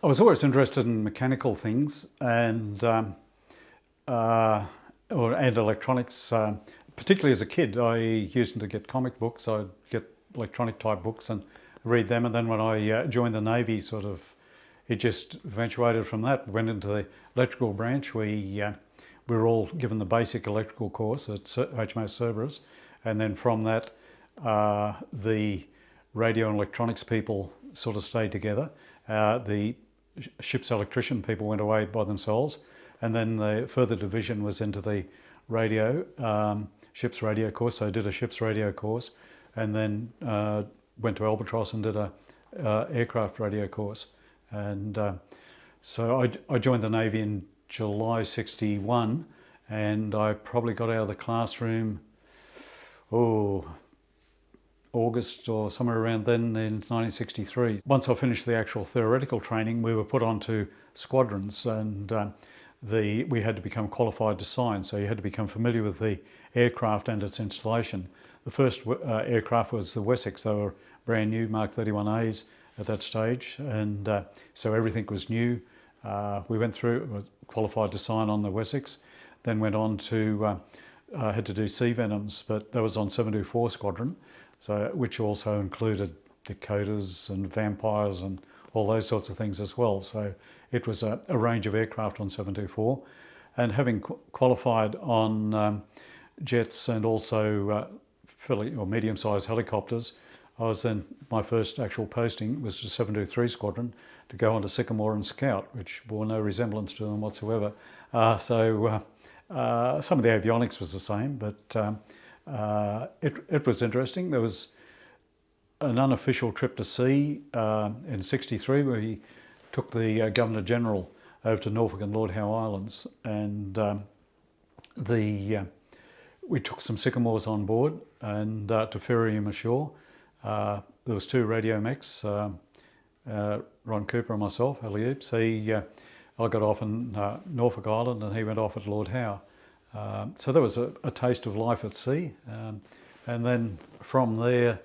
I was always interested in mechanical things and and electronics. Particularly as a kid, I used to get comic books. I'd get electronic type books and read them. And then when I joined the Navy, it just eventuated from that. Went into the electrical branch. We were all given the basic electrical course at HMAS Cerberus, and then from that, the radio and electronics people sort of stayed together. The ship's electrician people went away by themselves, and then the further division was into the radio, ship's radio course. So I did a ship's radio course, and then went to Albatross and did a aircraft radio course. And so I joined the Navy in July '61, and I probably got out of the classroom, August or somewhere around then in 1963. Once I finished the actual theoretical training, we were put onto squadrons, and we had to become qualified to sign. So you had to become familiar with the aircraft and its installation. The first aircraft was the Wessex. They were brand new, Mark 31As at that stage, and so everything was new. We went through, was qualified to sign on the Wessex, then went on to, had to do Sea Venoms, but that was on 724 Squadron, so which also included Dakotas and Vampires and all those sorts of things as well. So it was a range of aircraft on 724, and having qualified on jets and also fairly or medium-sized helicopters, I was then, my first actual posting was to 723 Squadron to go on to Sycamore and Scout, which bore no resemblance to them whatsoever. Some of the avionics was the same, but it was interesting. There was an unofficial trip to sea in '63 where he took the Governor General over to Norfolk and Lord Howe Islands, and we took some Sycamores on board and to ferry him ashore. There was two radio mechs, Ron Cooper and myself, Elliot. I got off in Norfolk Island and he went off at Lord Howe. So that was a taste of life at sea. And then from there,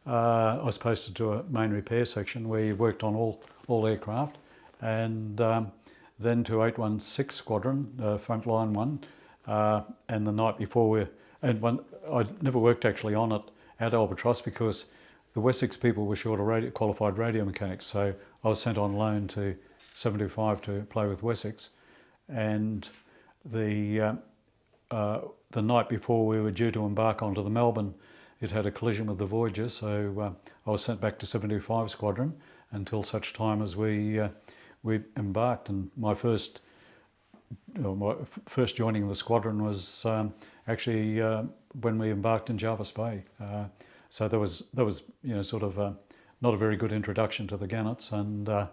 I was posted to a main repair section where you worked on all aircraft, and then to 816 Squadron, frontline one. And the night before I never worked actually on it at Albatross because the Wessex people were short of qualified radio mechanics, so I was sent on loan to 725 to play with Wessex. And the night before we were due to embark onto the Melbourne, it had a collision with the Voyager, so I was sent back to 725 Squadron until such time as we embarked. And my first joining the squadron was actually when we embarked in Jervis Bay. So that was sort of not a very good introduction to the Gannets, and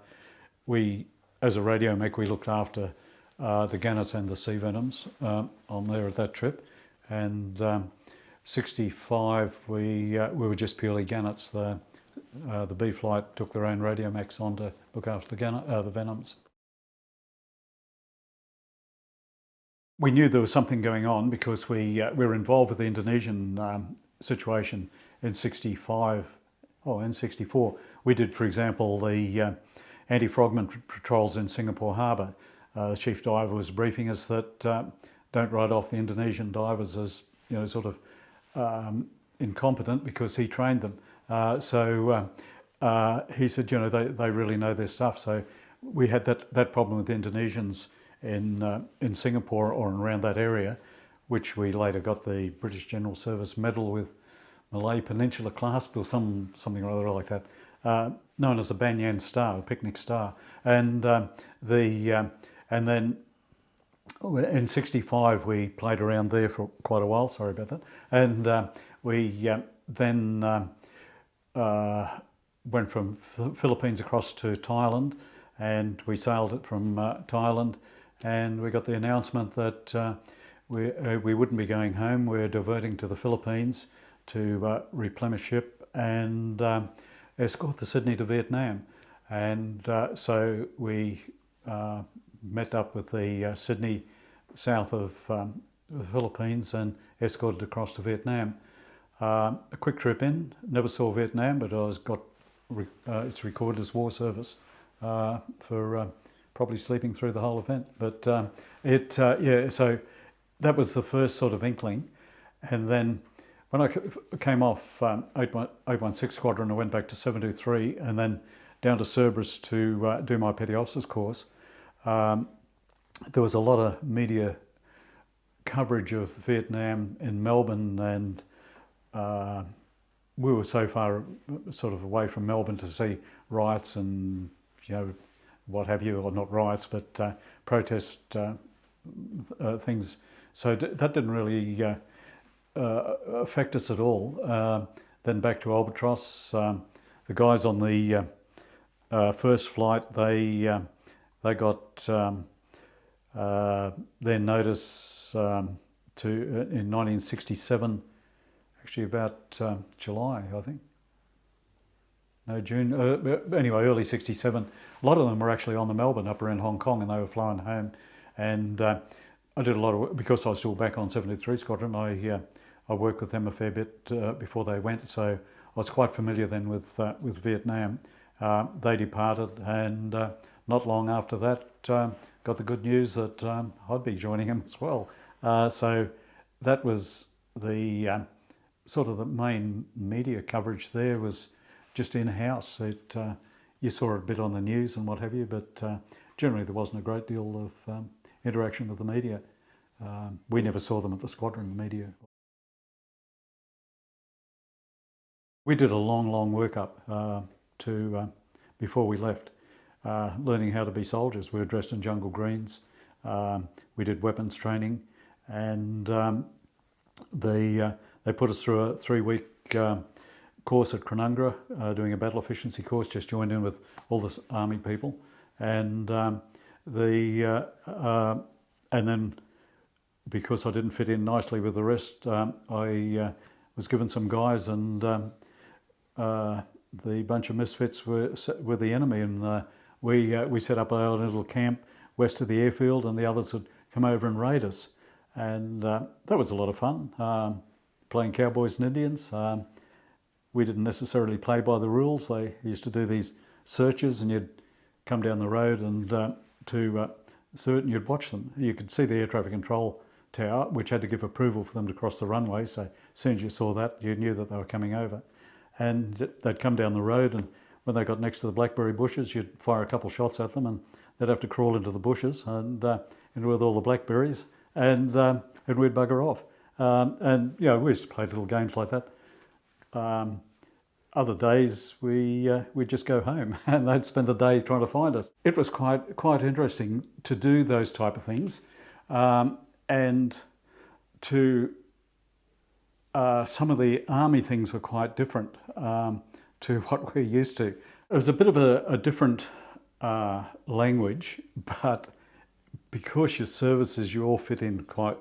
we, as a radio mech, we looked after the Gannets and the Sea Venoms on there at that trip. And '65 we were just purely Gannets. The B Flight took their own radio mechs on to look after the Venoms. We knew there was something going on because we were involved with the Indonesian situation in '65. In '64 we did, for example, the anti-frogman patrols in Singapore Harbour. The chief diver was briefing us that don't write off the Indonesian divers as incompetent because he trained them. He said, they really know their stuff. So we had that problem with the Indonesians in Singapore or around that area, which we later got the British General Service Medal with Malay Peninsula clasp or something or other like that, known as the Banyan Star, a picnic star. And then in '65 we played around there for quite a while. Sorry about that. And we then went from Philippines across to Thailand, and we sailed it from Thailand, and we got the announcement that we wouldn't be going home. We're diverting to the Philippines to replenish ship and escort the Sydney to Vietnam. And so we met up with the Sydney south of the Philippines and escorted across to Vietnam. A quick trip in, never saw Vietnam, but it's recorded as war service. for probably sleeping through the whole event. But yeah, so that was the first sort of inkling. And then when I came off 816 Squadron, I went back to 723 and then down to Cerberus to do my Petty Officers course. There was a lot of media coverage of Vietnam in Melbourne, and we were so far sort of away from Melbourne to see riots and, you know, what have you, or not riots, but protest things. So that didn't really affect us at all. Then back to Albatross, the guys on the first flight, they got their notice in 1967, actually about July, I think. No, June. Anyway, early '67. A lot of them were actually on the Melbourne up around Hong Kong, and they were flying home. And I did a lot of work because I was still back on 723 Squadron. I worked with them a fair bit before they went, so I was quite familiar then with Vietnam. They departed, and not long after that, got the good news that I'd be joining them as well. So that was the sort of the main media coverage there, was just in-house. You saw it a bit on the news and what have you, but generally there wasn't a great deal of interaction with the media. We never saw them at the squadron media. We did a long workup before we left, learning how to be soldiers. We were dressed in jungle greens. We did weapons training, and they put us through a 3-week course at Cronulla, doing a battle efficiency course. Just joined in with all the army people, and and then because I didn't fit in nicely with the rest, I was given some guys, and the bunch of misfits were the enemy, and we set up our little camp west of the airfield, and the others would come over and raid us, and that was a lot of fun, playing cowboys and Indians. We didn't necessarily play by the rules. They used to do these searches, and you'd come down the road and to certain, you'd watch them. You could see the air traffic control tower, which had to give approval for them to cross the runway. So as soon as you saw that, you knew that they were coming over. And they'd come down the road, and when they got next to the blackberry bushes, you'd fire a couple shots at them, and they'd have to crawl into the bushes and with all the blackberries, and we'd bugger off. And you know, we used to play little games like that. Other days we'd just go home, and they'd spend the day trying to find us. It was quite interesting to do those type of things, and to some of the army things were quite different to what we're used to. It was a bit of a different language, but because your services, you all fit in quite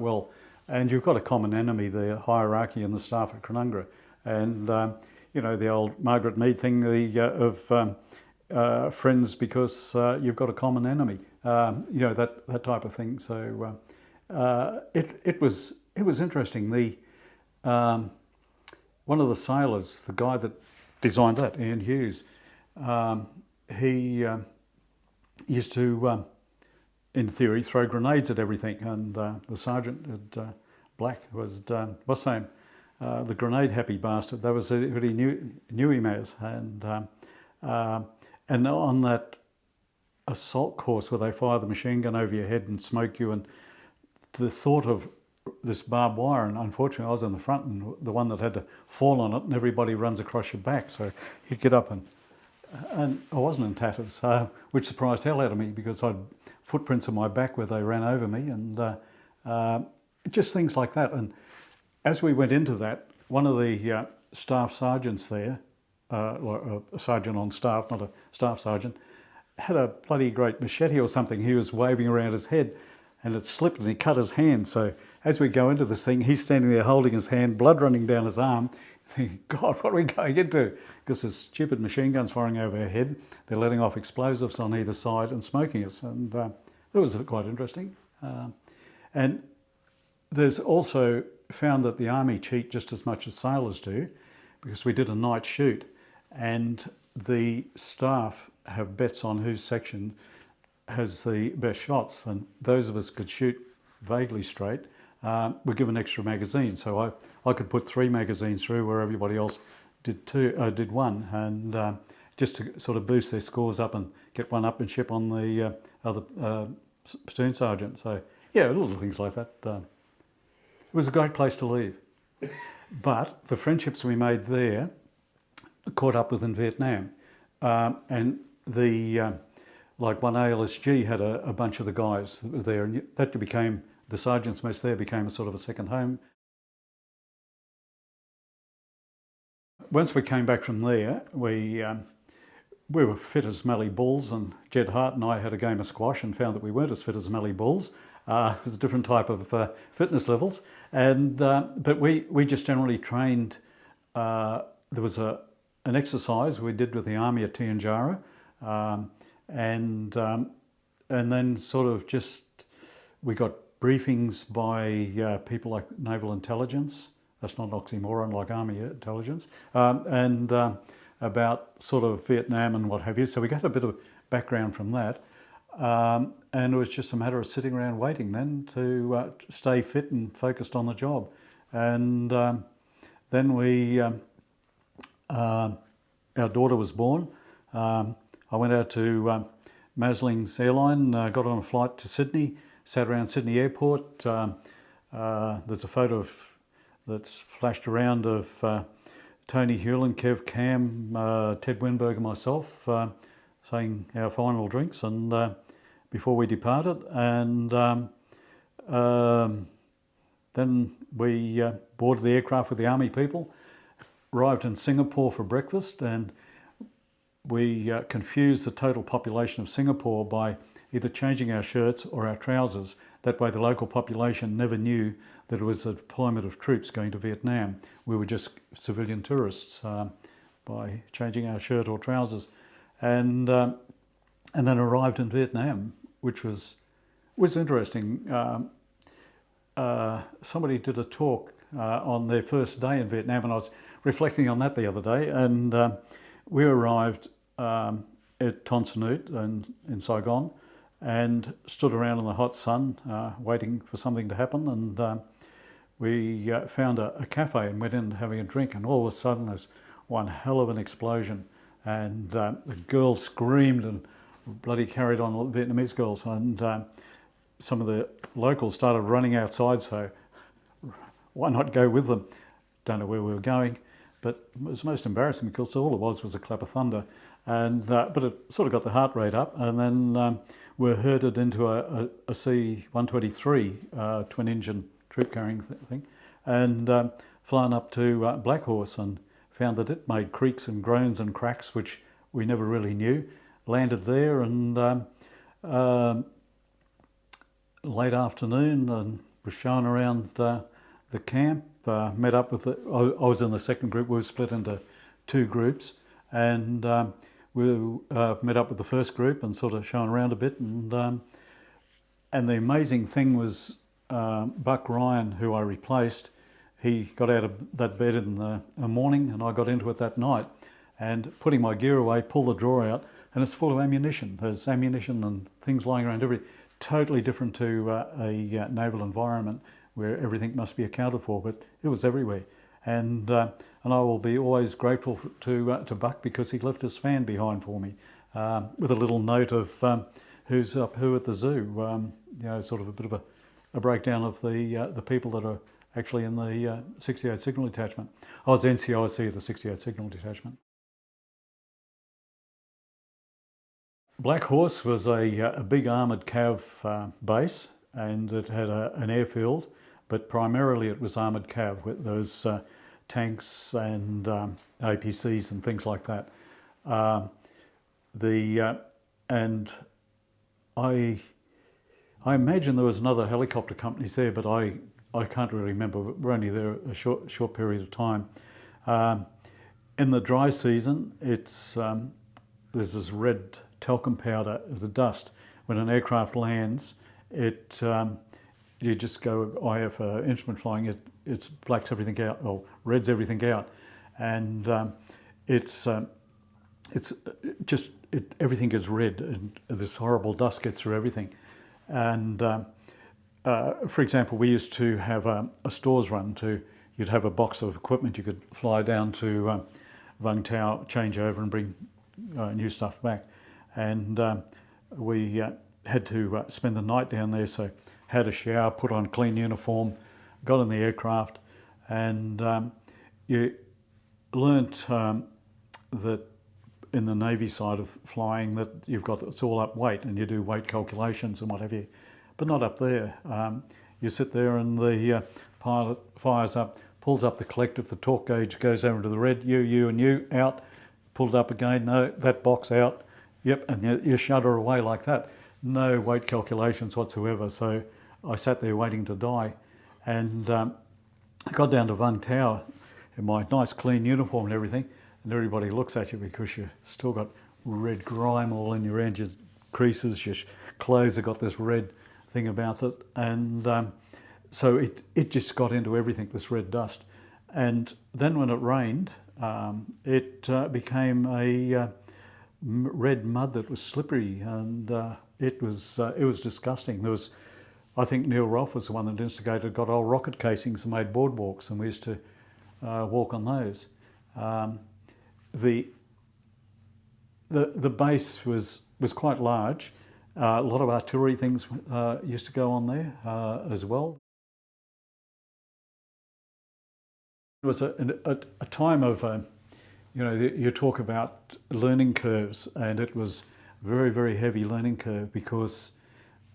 well, and you've got a common enemy, the hierarchy and the staff at Cronulla, and the old Margaret Mead thing of friends because you've got a common enemy, that type of thing. So it was interesting. One of the sailors, the guy that designed that, Ian Hughes, he used to, in theory, throw grenades at everything, and the sergeant at Black was saying, the grenade happy bastard. That was what he knew him as, and on that assault course where they fire the machine gun over your head and smoke you, and the thought of this barbed wire, and unfortunately I was in the front and the one that had to fall on it, and everybody runs across your back, so you'd get up, and I wasn't in tatters, which surprised hell out of me because I had footprints on my back where they ran over me, and just things like that. And as we went into that, one of the staff sergeants there, or a sergeant on staff, not a staff sergeant, had a bloody great machete or something he was waving around his head, and it slipped and he cut his hand. So as we go into this thing, he's standing there holding his hand, blood running down his arm, thinking, God, what are we going into? Because there's stupid machine guns firing over our head, they're letting off explosives on either side and smoking us, and that was quite interesting. And there's also found that the army cheat just as much as sailors do, because we did a night shoot, and the staff have bets on whose section has the best shots, and those of us could shoot vaguely straight were given extra magazines. So I could put 3 magazines through where everybody else did 1, and just to sort of boost their scores up and get one upmanship on the other platoon sergeant. So yeah, little things like that. It was a great place to leave. But the friendships we made there caught up with in Vietnam, and the like one ALSG had a bunch of the guys that were there, and that became, the sergeant's mess there became a sort of a second home. Once we came back from there, we were fit as Mallee bulls, and Jed Hart and I had a game of squash and found that we weren't as fit as Mallee bulls. It was a different type of fitness levels, and but we just generally trained. There was an exercise we did with the army at Tianjara, and then sort of just we got briefings by people like naval intelligence. That's not an oxymoron, like army intelligence, and about sort of Vietnam and what have you. So we got a bit of background from that, and it was just a matter of sitting around waiting then to stay fit and focused on the job. And then our daughter was born. I went out to Masling's airline, got on a flight to Sydney, sat around Sydney Airport. There's a photo that's flashed around of Tony Hewlin, Kev Cam, Ted Winberg and myself saying our final drinks and before we departed. And then we boarded the aircraft with the army people, arrived in Singapore for breakfast, and we confused the total population of Singapore by either changing our shirts or our trousers. That way the local population never knew that it was a deployment of troops going to Vietnam. We were just civilian tourists by changing our shirt or trousers. And then arrived in Vietnam, which was interesting. Somebody did a talk on their first day in Vietnam, and I was reflecting on that the other day, and we arrived at Ton Son Nhut in Saigon and stood around in the hot sun waiting for something to happen, and we found a cafe and went in having a drink, and all of a sudden there's one hell of an explosion, and the girls screamed and bloody carried on, Vietnamese girls, and some of the locals started running outside, so why not go with them? Don't know where we were going, but it was most embarrassing because all it was a clap of thunder, and but it sort of got the heart rate up, and then we're herded into a C-123 twin engine troop carrying thing, and flown up to Blackhorse, and found that it made creaks and groans and cracks which we never really knew. Landed there, and late afternoon, and was shown around the camp. Met up with I was in the second group. We were split into 2 groups, and we met up with the first group and sort of shown around a bit. And the amazing thing was Buck Ryan, who I replaced, he got out of that bed in the morning, and I got into it that night. And putting my gear away, pull the drawer out, and it's full of ammunition. There's ammunition and things lying around everywhere. Totally different to a naval environment where everything must be accounted for, but it was everywhere. And I will be always grateful to Buck, because he left his fan behind for me with a little note of who's up who at the zoo. You know, sort of a bit of a breakdown of the people that are actually in the 68 Signal Detachment. I was NCOC of the 68 Signal Detachment. Blackhorse was a big armoured cav base, and it had an airfield, but primarily it was armoured cav. There was tanks and APCs and things like that. And I imagine there was another helicopter companies there, but I can't really remember. We're only there a short period of time. In the dry season, it's there's this red talcum powder as the dust. When an aircraft lands, it you just go, I have instrument flying, it blacks everything out, or reds everything out, and it's just everything is red, and this horrible dust gets through everything. And for example, we used to have a stores run you'd have a box of equipment you could fly down to Vung Tau, change over and bring new stuff back. And we had to spend the night down there, so had a shower, put on a clean uniform, got in the aircraft, and you learnt that in the Navy side of flying that it's all up weight, and you do weight calculations and what have you, but not up there. You sit there and the pilot fires up, pulls up the collective, the torque gauge goes over to the red, you and you, out, pulled up again, no, that box out, yep, and you shudder away like that. No weight calculations whatsoever. So I sat there waiting to die, and I got down to Vung Tau in my nice clean uniform and everything, and everybody looks at you because you've still got red grime all in your engine creases, your clothes have got this red thing about it, and so it just got into everything, this red dust. And then when it rained, it became a red mud that was slippery, and it was disgusting. There was, I think Neil Rolfe was the one that instigated, got old rocket casings and made boardwalks, and we used to walk on those. The base was quite large. A lot of artillery things used to go on there as well. It was a time of, you talk about learning curves, and it was a very, very heavy learning curve because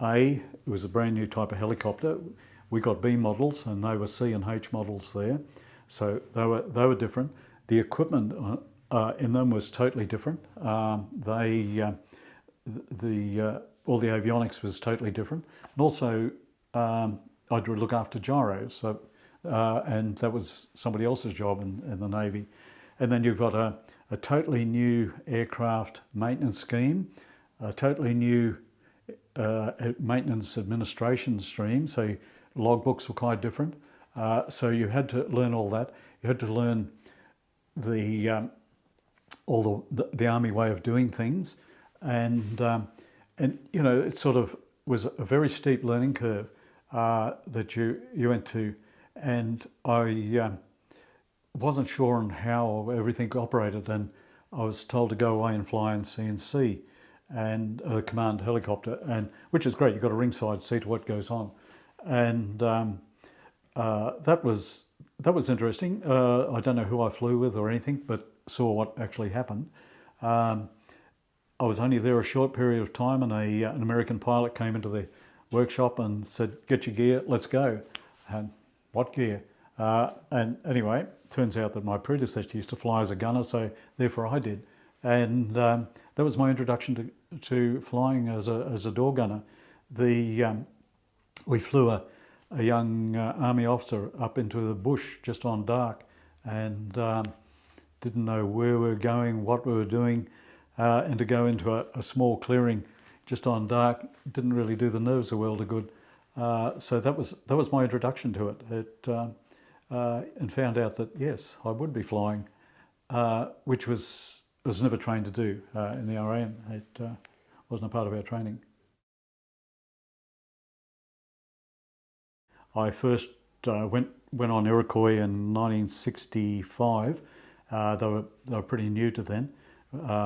it was a brand new type of helicopter. We got B models and they were C and H models there. So they were different. The equipment in them was totally different. All the avionics was totally different. And also I'd look after gyros. So, and that was somebody else's job in the Navy. And then you've got a totally new aircraft maintenance scheme, a totally new maintenance administration stream. So logbooks were quite different. So you had to learn all that. You had to learn the Army way of doing things, and it sort of was a very steep learning curve that you went to, and I wasn't sure on how everything operated, and I was told to go away and fly in CNC and a command helicopter, and which is great. You've got a ringside seat to what goes on, and that was interesting. I don't know who I flew with or anything, but saw what actually happened. I was only there a short period of time, and an American pilot came into the workshop and said, "Get your gear, let's go." And what gear? And anyway, turns out that my predecessor used to fly as a gunner, so therefore I did. And that was my introduction to flying as a door gunner. We flew a young Army officer up into the bush just on dark, and didn't know where we were going, what we were doing, and to go into a small clearing just on dark didn't really do the nerves a world of good. So that was my introduction to it. And found out that yes, I would be flying, which was never trained to do in the RAN. It wasn't a part of our training. I first went on Iroquois in 1965. They were pretty new to then.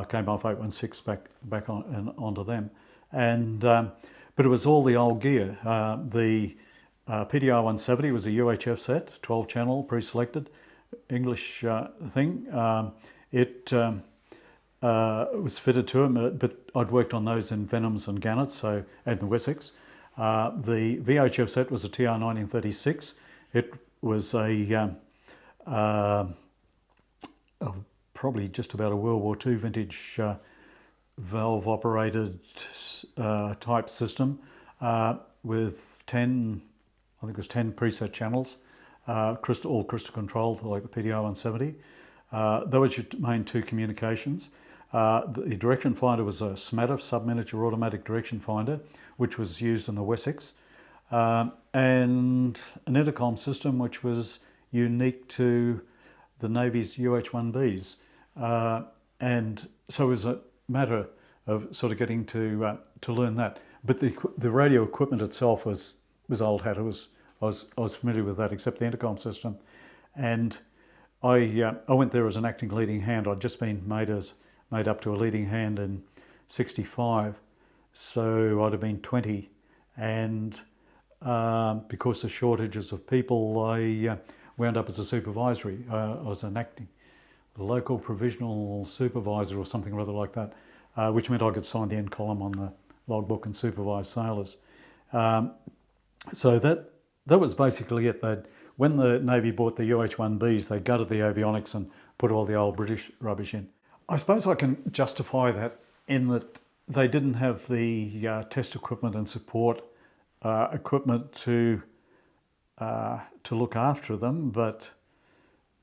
Came off 816 back onto them, and but it was all the old gear. The PDR 170 was a UHF set, 12 channel, pre-selected English thing. It was fitted to them, but I'd worked on those in Venoms and Gannets, and the Wessex. The VHF set was a TR 1936. It was probably just about a World War II vintage valve operated type system with 10, I think it was 10 preset channels, all crystal controlled like the PDR 170. That was your main two communications. The direction finder was a SMATF, sub-miniature automatic direction finder, which was used in the Wessex, and an intercom system which was unique to the Navy's UH-1Bs. And so it was a matter of sort of getting to learn that. But the radio equipment itself was old hat. I was familiar with that, except the intercom system, and I went there as an acting leading hand. I'd just been made up to a leading hand in '65, so I'd have been 20, and because of shortages of people, I wound up as a supervisory. I was an acting local provisional supervisor or something rather like that, which meant I could sign the end column on the logbook and supervise sailors. So that was basically it. When the Navy bought the UH-1Bs, they gutted the avionics and put all the old British rubbish in. I suppose I can justify that in that they didn't have the test equipment and support equipment to look after them, but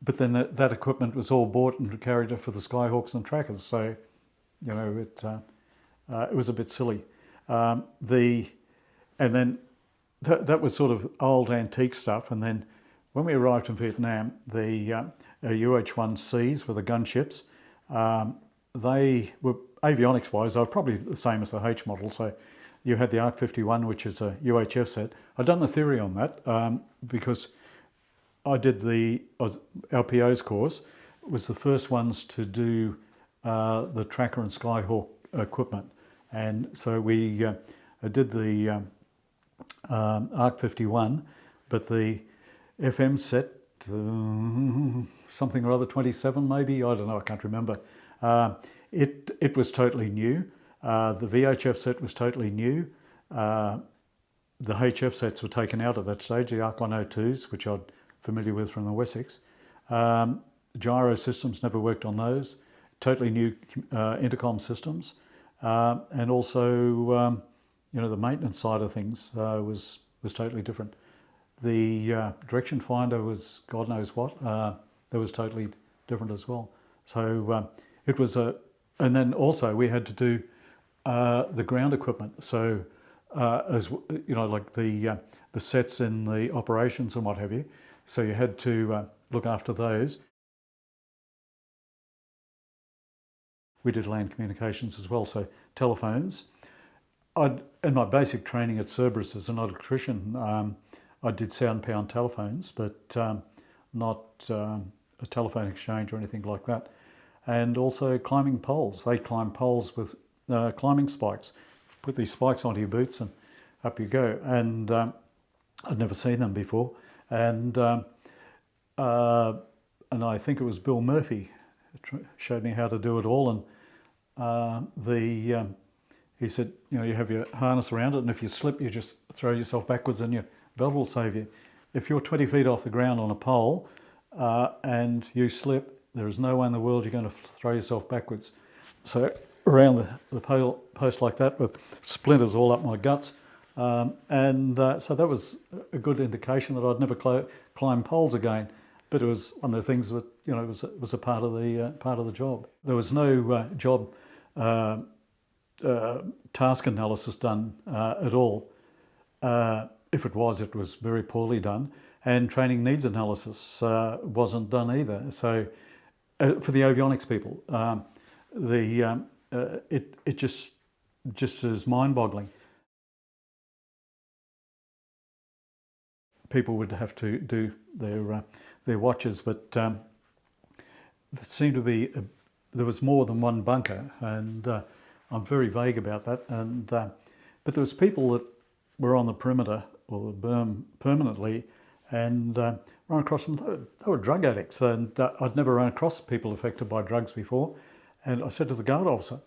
then that equipment was all bought and carried for the Skyhawks and trackers. So, you know, it was a bit silly. And then that was sort of old antique stuff. And then when we arrived in Vietnam, the UH-1Cs were the gunships. They were, avionics-wise, they were probably the same as the H model. So you had the Arc 51, which is a UHF set. I'd done the theory on that because I did our PO's course, was the first ones to do the Tracker and Skyhawk equipment. And so we did the Arc 51, but the FM set, something or other, 27 maybe, I don't know, I can't remember. It was totally new. The VHF set was totally new. The HF sets were taken out at that stage, the Arc 102s, which I'd familiar with from the Wessex. Gyro systems, never worked on those. Totally new intercom systems. And also, you know, the maintenance side of things was totally different. The direction finder was God knows what. That was totally different as well. So it was and then also we had to do the ground equipment. So as you know, like the sets in the operations and what have you. So you had to look after those. We did land communications as well, so telephones. In my basic training at Cerberus as an electrician, I did sound pound telephones, but not a telephone exchange or anything like that. And also climbing poles. They climb poles with climbing spikes. Put these spikes onto your boots and up you go. And I'd never seen them before. And I think it was Bill Murphy showed me how to do it all. And he said, you know, you have your harness around it, and if you slip, you just throw yourself backwards, and your belt will save you. If you're 20 feet off the ground on a pole and you slip, there is no way in the world you're going to throw yourself backwards. So around the post like that, with splinters all up my guts. So that was a good indication that I'd never climb poles again. But it was one of those things that, you know, it was a part of the job. There was no job task analysis done at all. If it was very poorly done. And training needs analysis wasn't done either. So for the avionics people, it just is mind-boggling. People would have to do their watches, but there seemed to be there was more than one bunker, and I'm very vague about that. And but there was people that were on the perimeter or the berm permanently, and run across them. They were drug addicts, and I'd never run across people affected by drugs before. And I said to the guard officer,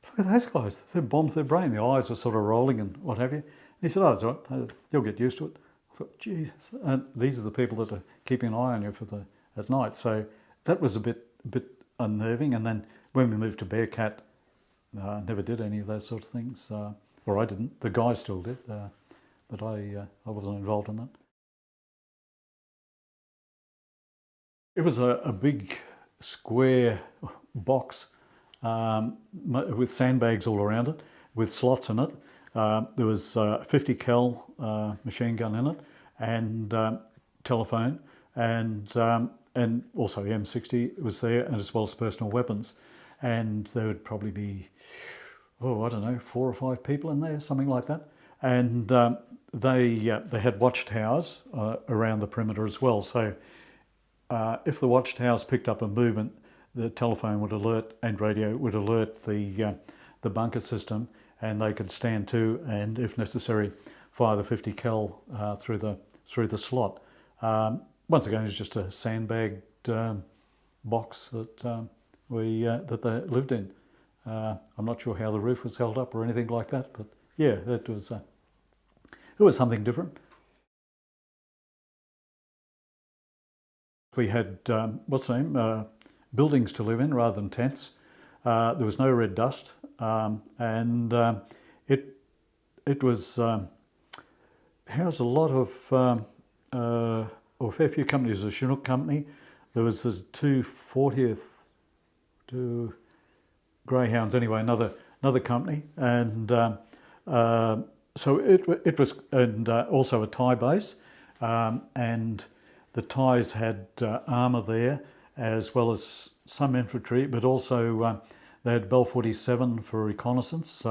"Look at those guys! They're bombed to their brain. The eyes were sort of rolling and what have you." And he said, "Oh, that's all right. You'll get used to it." I thought, Jesus! And these are the people that are keeping an eye on you at night. So that was a bit unnerving. And then when we moved to Bearcat, I never did any of those sorts of things, or I didn't. The guys still did, but I wasn't involved in that. It was a big square box with sandbags all around it, with slots in it. There was a 50 cal machine gun in it, and telephone, and also M60 was there, and as well as personal weapons. And there would probably be, I don't know, 4 or 5 people in there, something like that. And they had watchtowers around the perimeter as well. So if the watchtowers picked up a movement, the telephone would alert and radio would alert the bunker system, and they could stand to and, if necessary, fire the 50 cal through the slot. Once again, it's just a sandbagged box that that they lived in. I'm not sure how the roof was held up or anything like that, but yeah, it was something different. We had buildings to live in rather than tents. There was no red dust, and it was housed a lot of or a fair few companies. The Chinook company. There was the 240th Greyhounds, anyway, another company, and so it was, and also a Thai base, and the Thais had armour there as well as some infantry, but also they had Bell 47 for reconnaissance,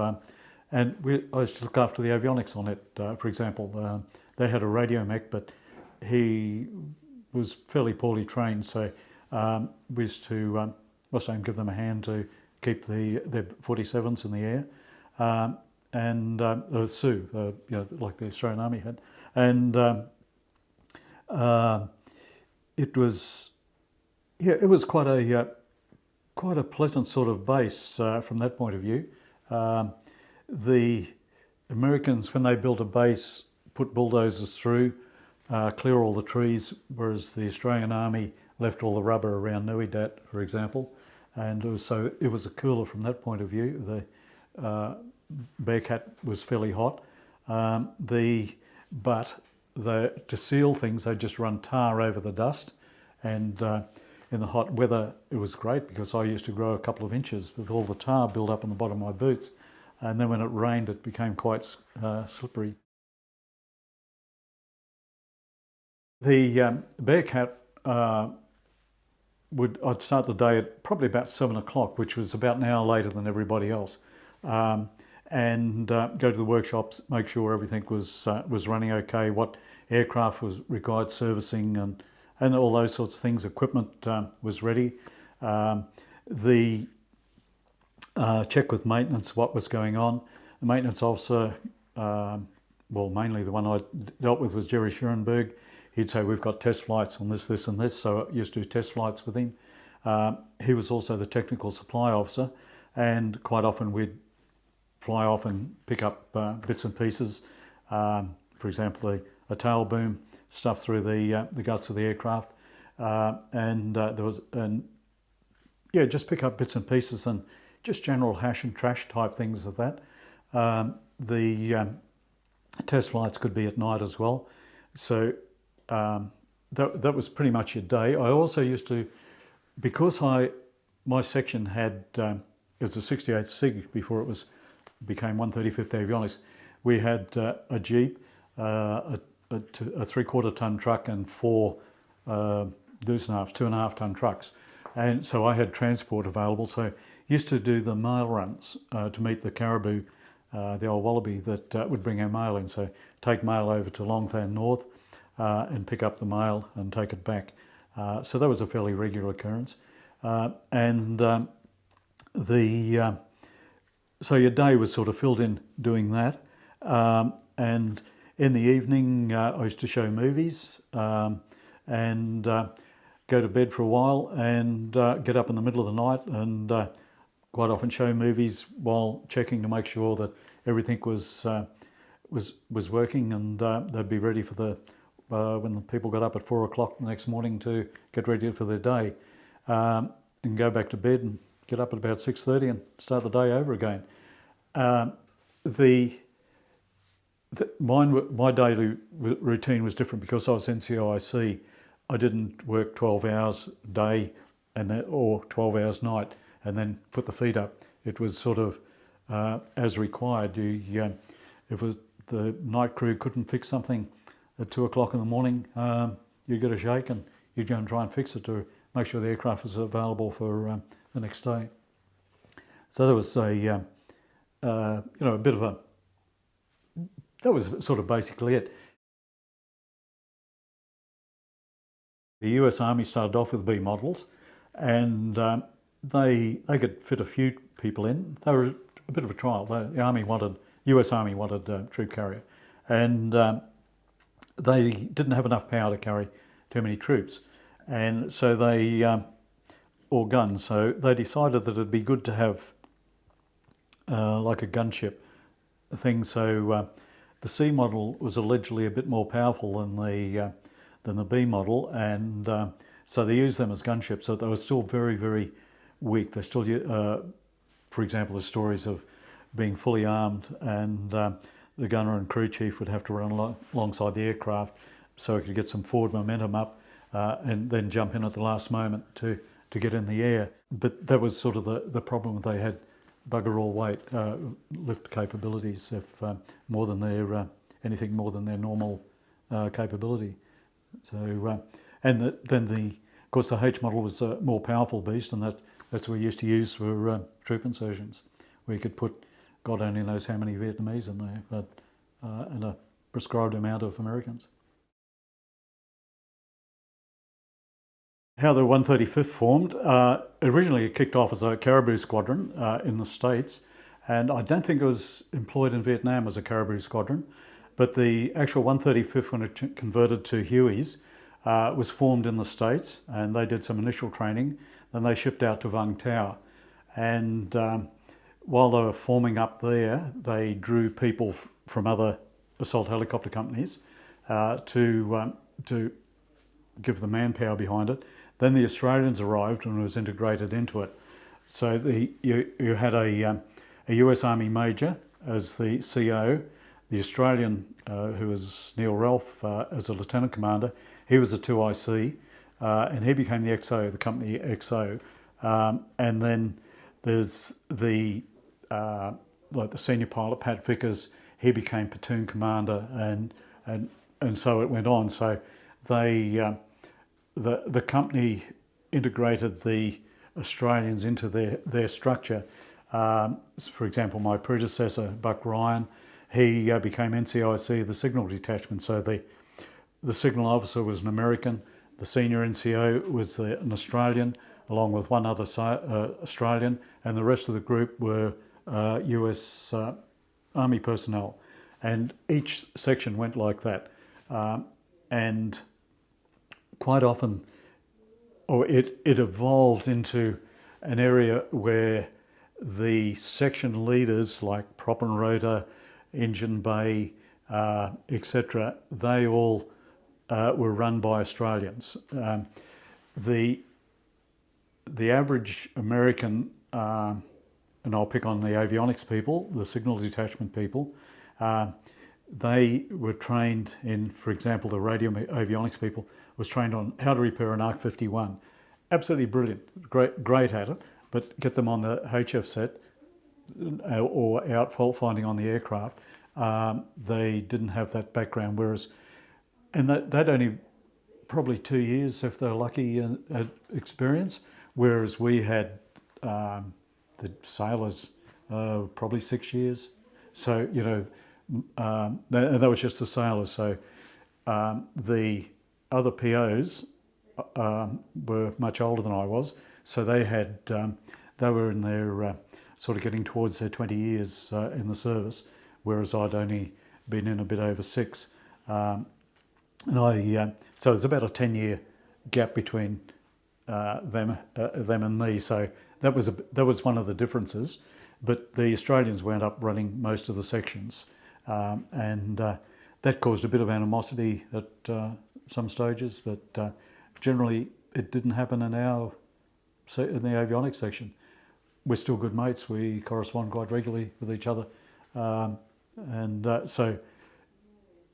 and I used to look after the avionics on it. For example, they had a radio mech, but he was fairly poorly trained, so we used to give them a hand to keep their 47s in the air, and Sioux, like the Australian Army had, and it was quite a pleasant sort of base from that point of view. The Americans, when they built a base, put bulldozers through, clear all the trees, whereas the Australian Army left all the rubber around Nui Dat, for example. And it was a cooler from that point of view. The Bearcat was fairly hot. To seal things, they just run tar over the dust. And in the hot weather, it was great because I used to grow a couple of inches with all the tar built up on the bottom of my boots. And then when it rained, it became quite slippery. The Bearcat, I'd start the day at probably about 7 o'clock, which was about an hour later than everybody else, and go to the workshops, make sure everything was running okay, what aircraft required servicing, and all those sorts of things. Equipment was ready. The check with maintenance what was going on. The maintenance officer, mainly the one I dealt with was Jerry Schurenberg. He'd say, we've got test flights on this, and this, so I used to do test flights with him. He was also the technical supply officer, and quite often we'd fly off and pick up bits and pieces. For example, a tail boom stuffed through the guts of the aircraft, just pick up bits and pieces and just general hash and trash type things of that. The test flights could be at night as well, so that was pretty much your day. I also used to, because my section had it was a 68 SIG before it became 135th Avionics. We had a Jeep, a 3/4 ton truck, and 4 deuce and a half, 2.5 ton trucks, and so I had transport available. So I used to do the mail runs to meet the caribou, the old wallaby that would bring our mail in. So take mail over to Longthan North. And pick up the mail and take it back. So that was a fairly regular occurrence. So your day was sort of filled in doing that. And in the evening, I used to show movies and go to bed for a while and get up in the middle of the night and quite often show movies while checking to make sure that everything was working, and they'd be ready for when the people got up at 4 o'clock the next morning to get ready for their day, and go back to bed and get up at about 6:30 and start the day over again. My daily routine was different because I was NCOIC. I didn't work 12 hours a day or 12 hours night and then put the feet up. It was sort of as required. If the night crew couldn't fix something at 2 o'clock in the morning, you get a shake and you'd go and try and fix it to make sure the aircraft was available for the next day. So there was a bit of a, that was sort of basically it. The US Army started off with B models, and they could fit a few people in. They were a bit of a trial. The US Army wanted a troop carrier, and they didn't have enough power to carry too many troops, and so or guns. So they decided that it'd be good to have like a gunship thing. So the C model was allegedly a bit more powerful than the B model, and so they used them as gunships. So they were still very, very weak. They still, for example, the stories of being fully armed, and the gunner and crew chief would have to run alongside the aircraft so it could get some forward momentum up, and then jump in at the last moment to get in the air. But that was sort of the problem. They had bugger all weight lift capabilities, if more than their anything more than their normal capability. So then of course the H model was a more powerful beast, and that's what we used to use for troop insertions, where you could put God only knows how many Vietnamese in there, but and a prescribed amount of Americans. How the 135th formed, originally it kicked off as a Caribou Squadron in the States, and I don't think it was employed in Vietnam as a Caribou Squadron, but the actual 135th, when it converted to Hueys, was formed in the States, and they did some initial training. Then they shipped out to Vung Tau, and while they were forming up there, they drew people from other assault helicopter companies to give the manpower behind it. Then the Australians arrived and was integrated into it. So you had a US Army Major as the CO, the Australian, who was Neil Ralph, as a Lieutenant Commander. He was a 2IC, and he became the XO, the company XO. And then there's the senior pilot, Pat Vickers. He became Platoon Commander, and so it went on. So the company integrated the Australians into their structure. For example, my predecessor, Buck Ryan, he became NCIC, the signal detachment. So the signal officer was an American, the senior NCO was an Australian, along with one other Australian, and the rest of the group were US Army personnel. And each section went like that. And quite often, it evolved into an area where the section leaders, like prop and rotor, engine bay, etc., they all were run by Australians. The average American, and I'll pick on the avionics people, the signal detachment people, they were trained in, for example, the radio avionics people was trained on how to repair an Arc 51. Absolutely brilliant, great at it, but get them on the HF set or out fault finding on the aircraft, they didn't have that background. Whereas, and they'd only probably 2 years, if they're lucky, experience, whereas we had the sailors probably 6 years. So, that was just the sailors. So the other POs were much older than I was, so they were in their sort of getting towards their 20 years in the service, whereas I'd only been in a bit over 6. So there's about a 10-year gap between them and me. So that was one of the differences. But the Australians wound up running most of the sections, and that caused a bit of animosity at some stages. But generally, it didn't happen in the avionics section. We're still good mates. We correspond quite regularly with each other, so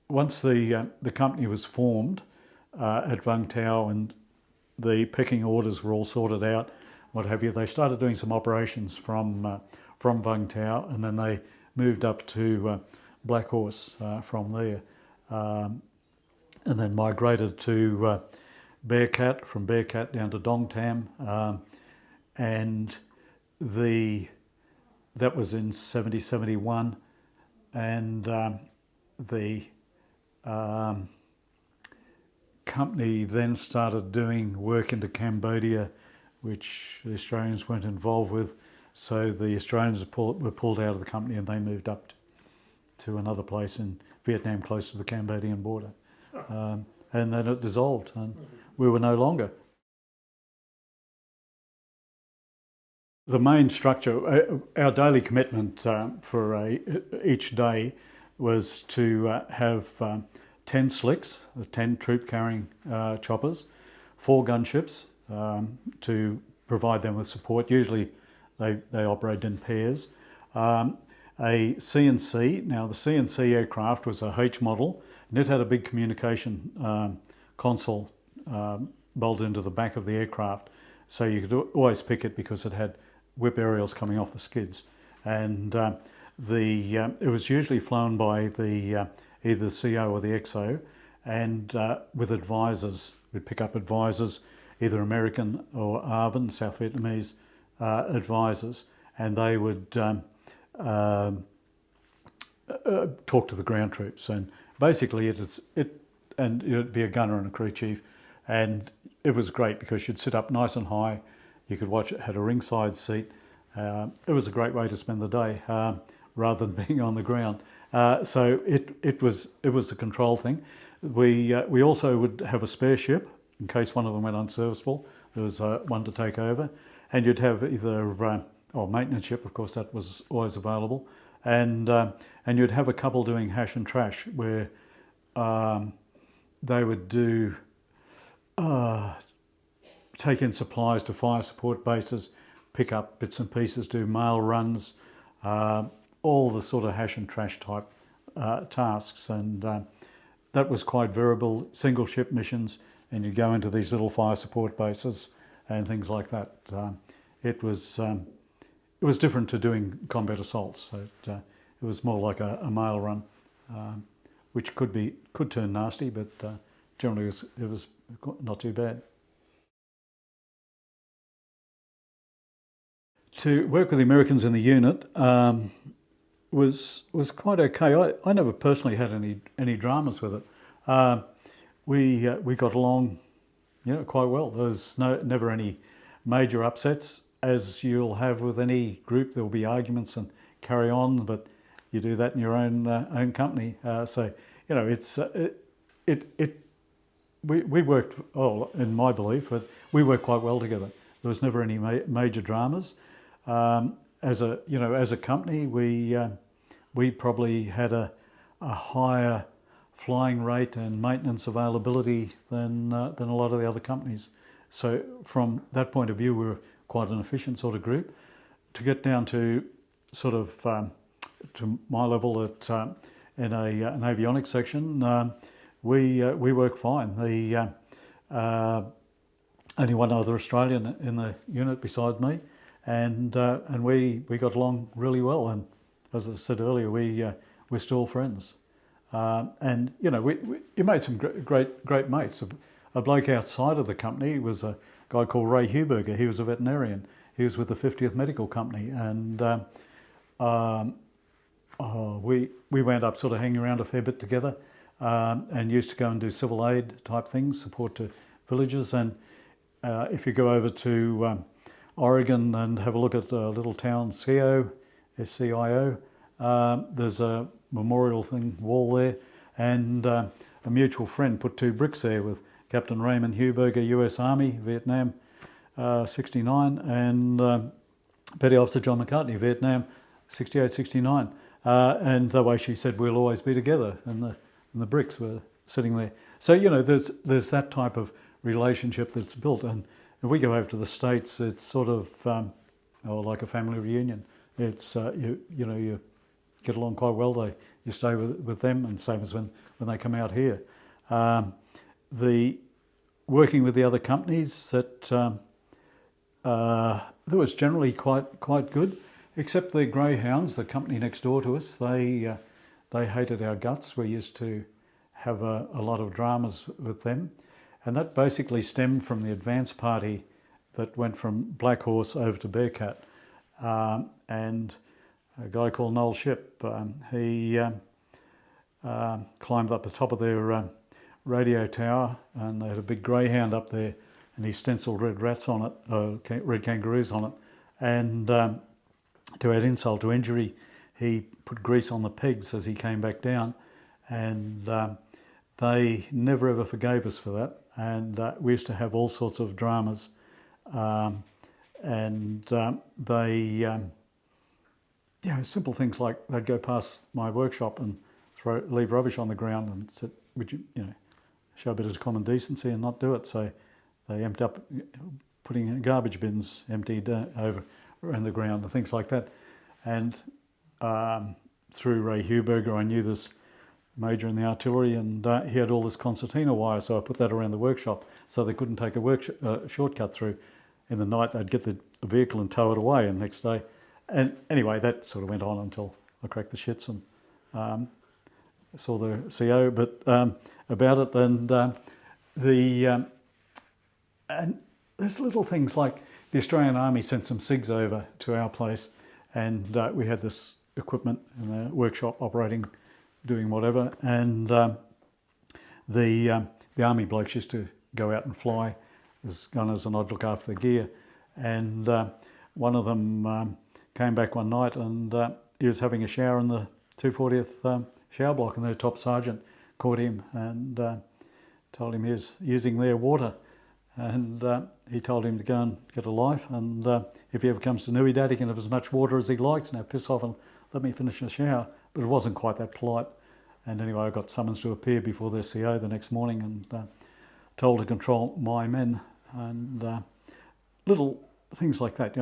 once the company was formed at Vung Tau and the pecking orders were all sorted out, what have you, they started doing some operations from Vung Tau, and then they moved up to Blackhorse from there, and then migrated to Bearcat, from Bearcat down to Dong Tam, and the that was in 70, 71, and the company then started doing work into Cambodia, which the Australians weren't involved with. So the Australians were pulled out of the company and they moved up to another place in Vietnam, close to the Cambodian border. And then it dissolved and we were no longer. The main structure, our daily commitment for each day was to have 10 slicks, 10 troop-carrying choppers, 4 gunships to provide them with support. Usually they operate in pairs. A CNC, now the CNC aircraft was a H model, and it had a big communication console bolted into the back of the aircraft. So you could always pick it because it had whip aerials coming off the skids. And it was usually flown by the either the CO or the XO, and with advisors. We'd pick up advisors, either American or ARBN, South Vietnamese advisors, and they would talk to the ground troops. And basically it'd be a gunner and a crew chief, and it was great because you'd sit up nice and high. You could watch it, had a ringside seat. It was a great way to spend the day rather than being on the ground. So it was a control thing. We also would have a spare ship in case one of them went unserviceable. There was one to take over, and you'd have either maintenance ship, of course, that was always available, and you'd have a couple doing hash and trash where they would do take in supplies to fire support bases, pick up bits and pieces, do mail runs, all the sort of hash and trash type tasks. And that was quite variable, single ship missions, and you'd go into these little fire support bases and things like that. It was different to doing combat assaults. So it was more like a mail run, which could turn nasty, but generally it was not too bad. To work with the Americans in the unit was quite okay. I never personally had any dramas with it. We got along, quite well. There was never any major upsets. As you'll have with any group, there will be arguments and carry on, but you do that in your own company. We worked, in my belief, but we worked quite well together. There was never any major dramas. As a company, we probably had a higher flying rate and maintenance availability than a lot of the other companies. So from that point of view, we were quite an efficient sort of group. To get down to sort of to my level in an avionics section, we work fine. Only one other Australian in the unit besides me. And we got along really well, and as I said earlier, we're still friends. You made some great mates. A bloke outside of the company was a guy called Ray Huberger. He was a veterinarian. He was with the 50th Medical Company, and we wound up sort of hanging around a fair bit together, and used to go and do civil aid type things, support to villages. And if you go over to Oregon and have a look at the little town SCIO, SCIO. There's a memorial wall there, and a mutual friend put 2 bricks there with Captain Raymond Huberger, US Army, Vietnam, 69, and Petty Officer John Macartney, Vietnam, 68, 69. And the way she said, we'll always be together, and the bricks were sitting there. So, there's that type of relationship that's built. And if we go over to the States, it's sort of like a family reunion. It's you get along quite well. You stay with them, and same as when they come out here. The working with the other companies that was generally quite good, except the Greyhounds, the company next door to us. They hated our guts. We used to have a lot of dramas with them. And that basically stemmed from the advance party that went from Blackhorse over to Bearcat. And a guy called Noel Shipp. He climbed up the top of their radio tower, and they had a big greyhound up there, and he stenciled red rats on it, red kangaroos on it, and to add insult to injury, he put grease on the pegs as he came back down, and they never ever forgave us for that. And we used to have all sorts of dramas, and they, simple things like they'd go past my workshop and leave rubbish on the ground, and said, "Would you, show a bit of common decency and not do it?" So they emptied up, putting garbage bins emptied over around the ground and things like that. And through Ray Huberger, I knew this major in the artillery, and he had all this concertina wire, so I put that around the workshop so they couldn't take a shortcut through. In the night they'd get the vehicle and tow it away, and next day. And anyway, that sort of went on until I cracked the shits and saw the CO about it. And and there's little things like the Australian Army sent some SIGs over to our place, and we had this equipment in the workshop operating, doing whatever, and the Army blokes used to go out and fly as gunners, and I'd look after the gear. And one of them came back one night, and he was having a shower in the 240th shower block, and their top sergeant caught him and told him he was using their water. And he told him to go and get a life, and if he ever comes to Nui Dad, he can have as much water as he likes. Now piss off and let me finish the shower. But it wasn't quite that polite. And anyway, I got summons to appear before their CO the next morning, and told to control my men, and little things like that.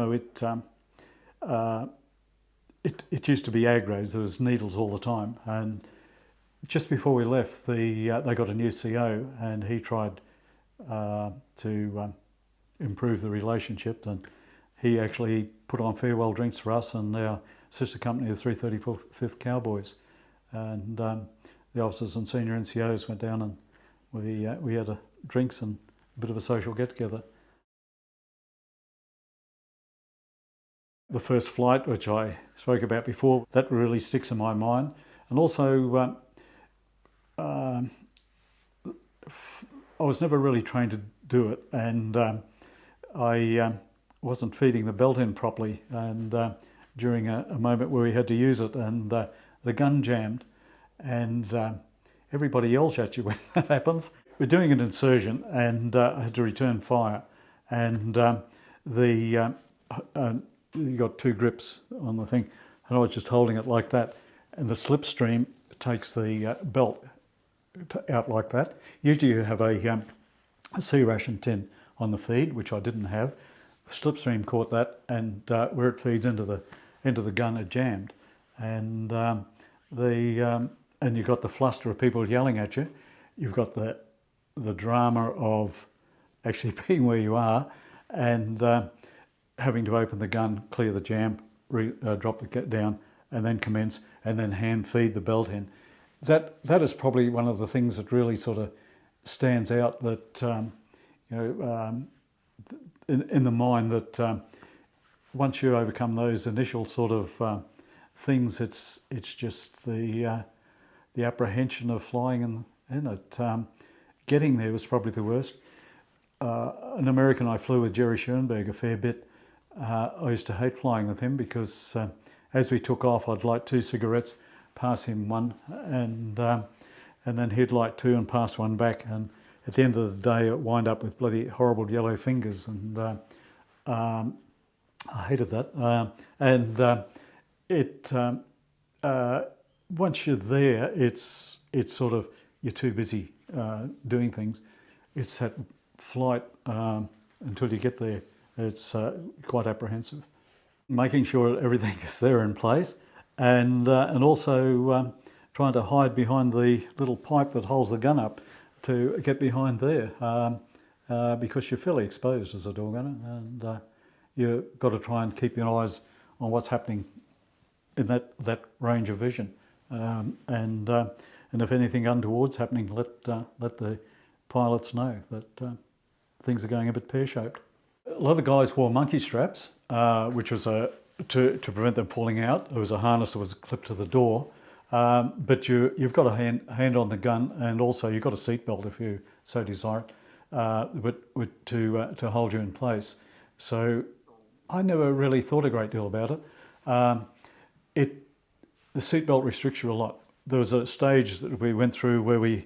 It used to be aggros. There was needles all the time. And just before we left, they got a new CO, and he tried to improve the relationship, and he actually put on farewell drinks for us and our sister company, the 335th Cowboys, and the officers and senior NCOs went down, and we had drinks and a bit of a social get-together. The first flight, which I spoke about before, that really sticks in my mind. And also, I was never really trained to do it, and I wasn't feeding the belt in properly, and during a moment where we had to use it, and the gun jammed, and everybody yells at you when that happens. We're doing an insertion, and I had to return fire, and you got two grips on the thing, and I was just holding it like that, and the slipstream takes the belt out like that. Usually you have a C ration tin on the feed, which I didn't have. The slipstream caught that, and where it feeds into the gun, it jammed, and and you got the fluster of people yelling at you. You've got the drama of actually being where you are, and having to open the gun, clear the jam, drop the down, and then commence, and then hand feed the belt in. That is probably one of the things that really sort of stands out, that in the mind, that once you overcome those initial sort of things, it's just the apprehension of flying in it. Getting there was probably the worst. An American I flew with, Jerry Schoenberg, a fair bit. I used to hate flying with him because as we took off, I'd light 2 cigarettes, pass him one, and then he'd light 2 and pass one back, and at the end of the day, it wind up with bloody horrible yellow fingers, and I hated that. Once you're there, it's sort of, you're too busy doing things. It's that flight until you get there. It's quite apprehensive. Making sure everything is there in place, and also trying to hide behind the little pipe that holds the gun up to get behind there, because you're fairly exposed as a door gunner, and you've got to try and keep your eyes on what's happening in that range of vision, and if anything untoward's happening, let the pilots know that things are going a bit pear-shaped. A lot of the guys wore monkey straps, which was a to prevent them falling out. There was a harness that was clipped to the door, but you've got a hand on the gun, and also you've got a seatbelt if you so desire, to hold you in place. So I never really thought a great deal about it. The seatbelt restricts you a lot. There was a stage that we went through where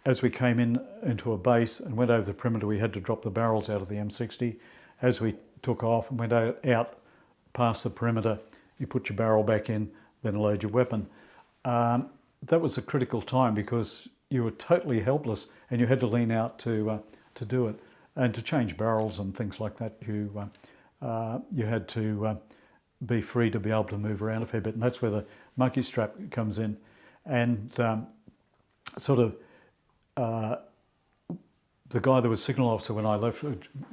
as we came into a base and went over the perimeter, we had to drop the barrels out of the M60. As we took off and went out past the perimeter, you put your barrel back in, then load your weapon. That was a critical time because you were totally helpless and you had to lean out to do it. And to change barrels and things like that, you had to be free to be able to move around a fair bit. And that's where the monkey strap comes in. And the guy that was signal officer when I left,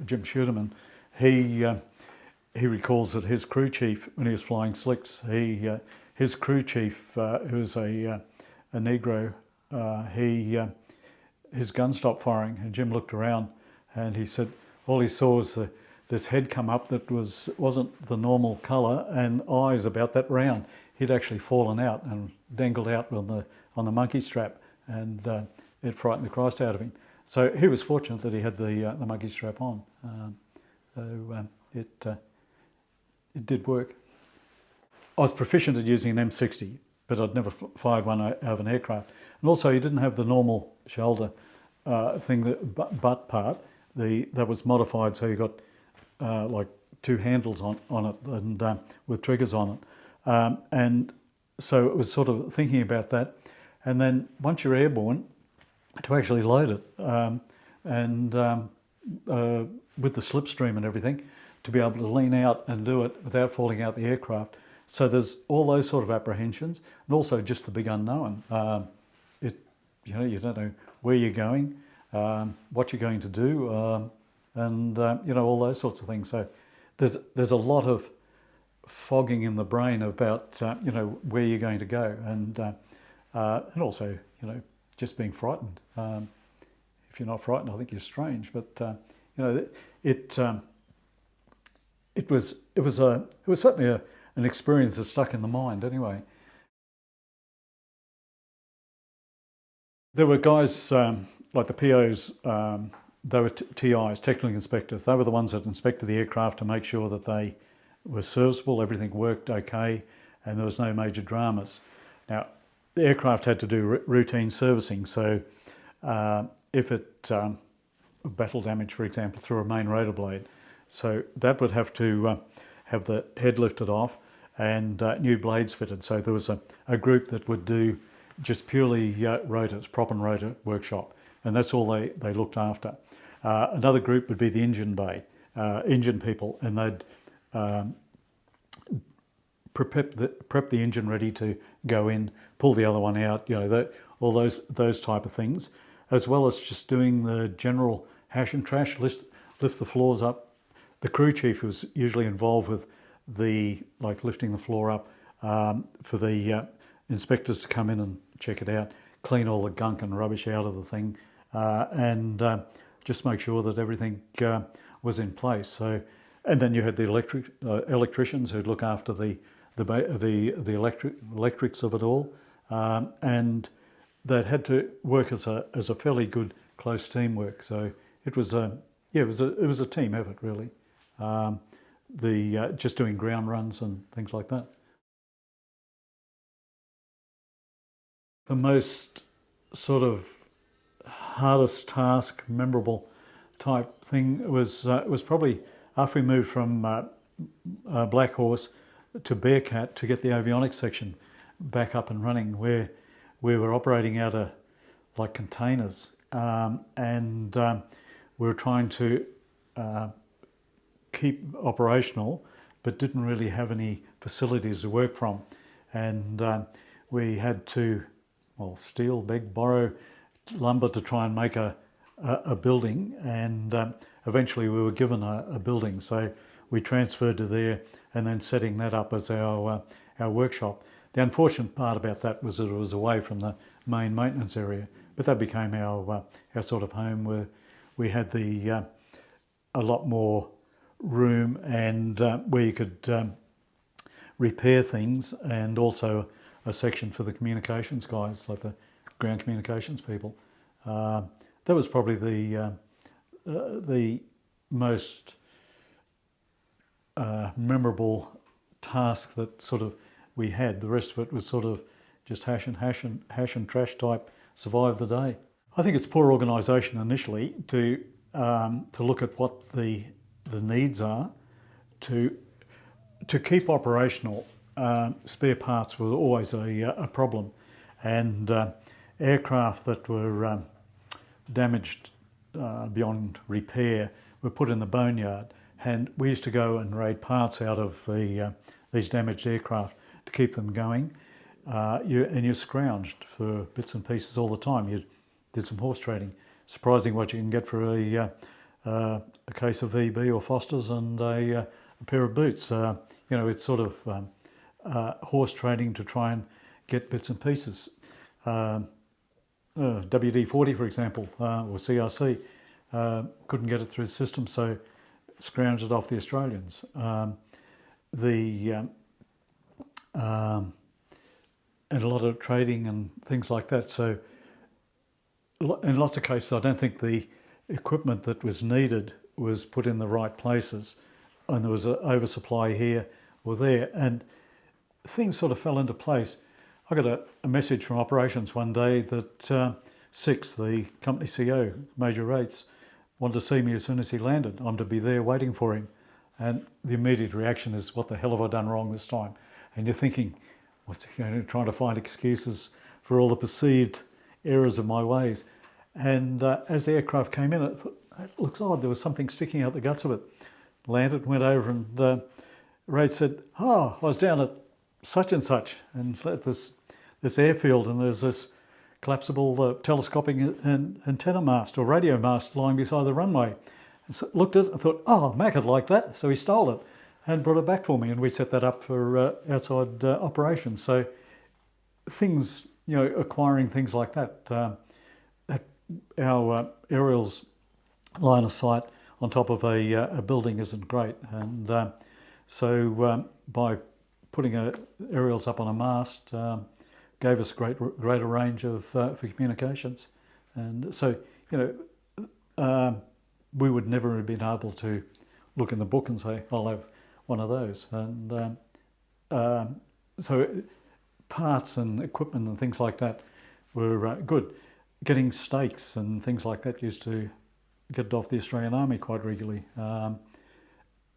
Jim Schuderman, he recalls that his crew chief, when he was flying slicks, his crew chief, who was a Negro, his gun stopped firing, and Jim looked around, and he said all he saw was this head come up that wasn't the normal colour, and eyes about that round. He'd actually fallen out and dangled out on the monkey strap, and it frightened the Christ out of him. So he was fortunate that he had the monkey strap on. It did work. I was proficient at using an M60, but I'd never fired one out of an aircraft. And also, you didn't have the normal shoulder thing, the butt part. That was modified, so you got like two handles on it and with triggers on it. And so it was sort of thinking about that. And then once you're airborne, to actually load it with the slipstream and everything, to be able to lean out and do it without falling out the aircraft. So there's all those sort of apprehensions, and also just the big unknown. You don't know where you're going, what you're going to do, and all those sorts of things. So there's a lot of fogging in the brain about where you're going to go, and also just being frightened. If you're not frightened, I think you're strange. But it was certainly an experience that stuck in the mind. Anyway, there were guys like the POs. They were TIs, technical inspectors. They were the ones that inspected the aircraft to make sure that they were serviceable, everything worked okay, and there was no major dramas. Now, the aircraft had to do routine servicing, so if it battle damage, for example, through a main rotor blade, so that would have to have the head lifted off and new blades fitted. So there was a group that would do just purely rotors, prop and rotor workshop, and that's all they looked after. Another group would be the engine bay, engine people, and they'd prep the engine ready to go in, pull the other one out, all those type of things, as well as just doing the general hash and trash, lift the floors up. The crew chief was usually involved with lifting the floor up for the inspectors to come in and check it out, clean all the gunk and rubbish out of the thing, and just make sure that everything was in place. So, and then you had the electricians who'd look after the electrics of it all, and that had to work as a fairly good close teamwork. So it was a team effort really. Just doing ground runs and things like that. The most sort of hardest task, memorable type thing was probably after we moved from Blackhorse to Bearcat to get the avionics section back up and running, where we were operating out of like containers, and we were trying to keep operational, but didn't really have any facilities to work from, and we had to steal, beg, borrow lumber to try and make a building, and eventually we were given a building, so we transferred to there and then setting that up as our workshop. The unfortunate part about that was that it was away from the main maintenance area, but that became our sort of home, where we had a lot more room, and where you could repair things, and also a section for the communications guys, like the ground communications people. That was probably the most memorable task that sort of we had. The rest of it was sort of just hash and trash type, survive the day. I think it's poor organisation initially to look at what the needs are to keep operational. Spare parts were always a problem, and aircraft that were damaged beyond repair were put in the boneyard, and we used to go and raid parts out of these damaged aircraft to keep them going. You scrounged for bits and pieces all the time. You did some horse trading. Surprising what you can get for a case of VB or Foster's and a pair of boots. It's sort of horse trading to try and get bits and pieces. WD-40, for example, or CRC, couldn't get it through the system, so scrounged it off the Australians. And a lot of trading and things like that. So in lots of cases, I don't think the equipment that was needed was put in the right places, and there was an oversupply here or there, and things sort of fell into place. I got a message from operations one day that Six, the company CEO, Major Rates, wanted to see me as soon as he landed. I'm to be there waiting for him. And the immediate reaction is, what the hell have I done wrong this time? And you're thinking, trying to find excuses for all the perceived errors of my ways. And as the aircraft came in, I thought, it looks odd. There was something sticking out the guts of it. Landed, went over, and Rates said, I was down at such and such, and at this airfield, and there's this collapsible telescopic antenna mast or radio mast lying beside the runway. And so looked at it and thought, Mac would like that. So he stole it and brought it back for me, and we set that up for outside operations. So things, acquiring things like that. Our aerials line of sight on top of a building isn't great. And so by putting aerials up on a mast, gave us greater range of for communications, and so we would never have been able to look in the book and say, I'll have one of those. And so parts and equipment and things like that were good. Getting steaks and things like that used to get it off the Australian Army quite regularly.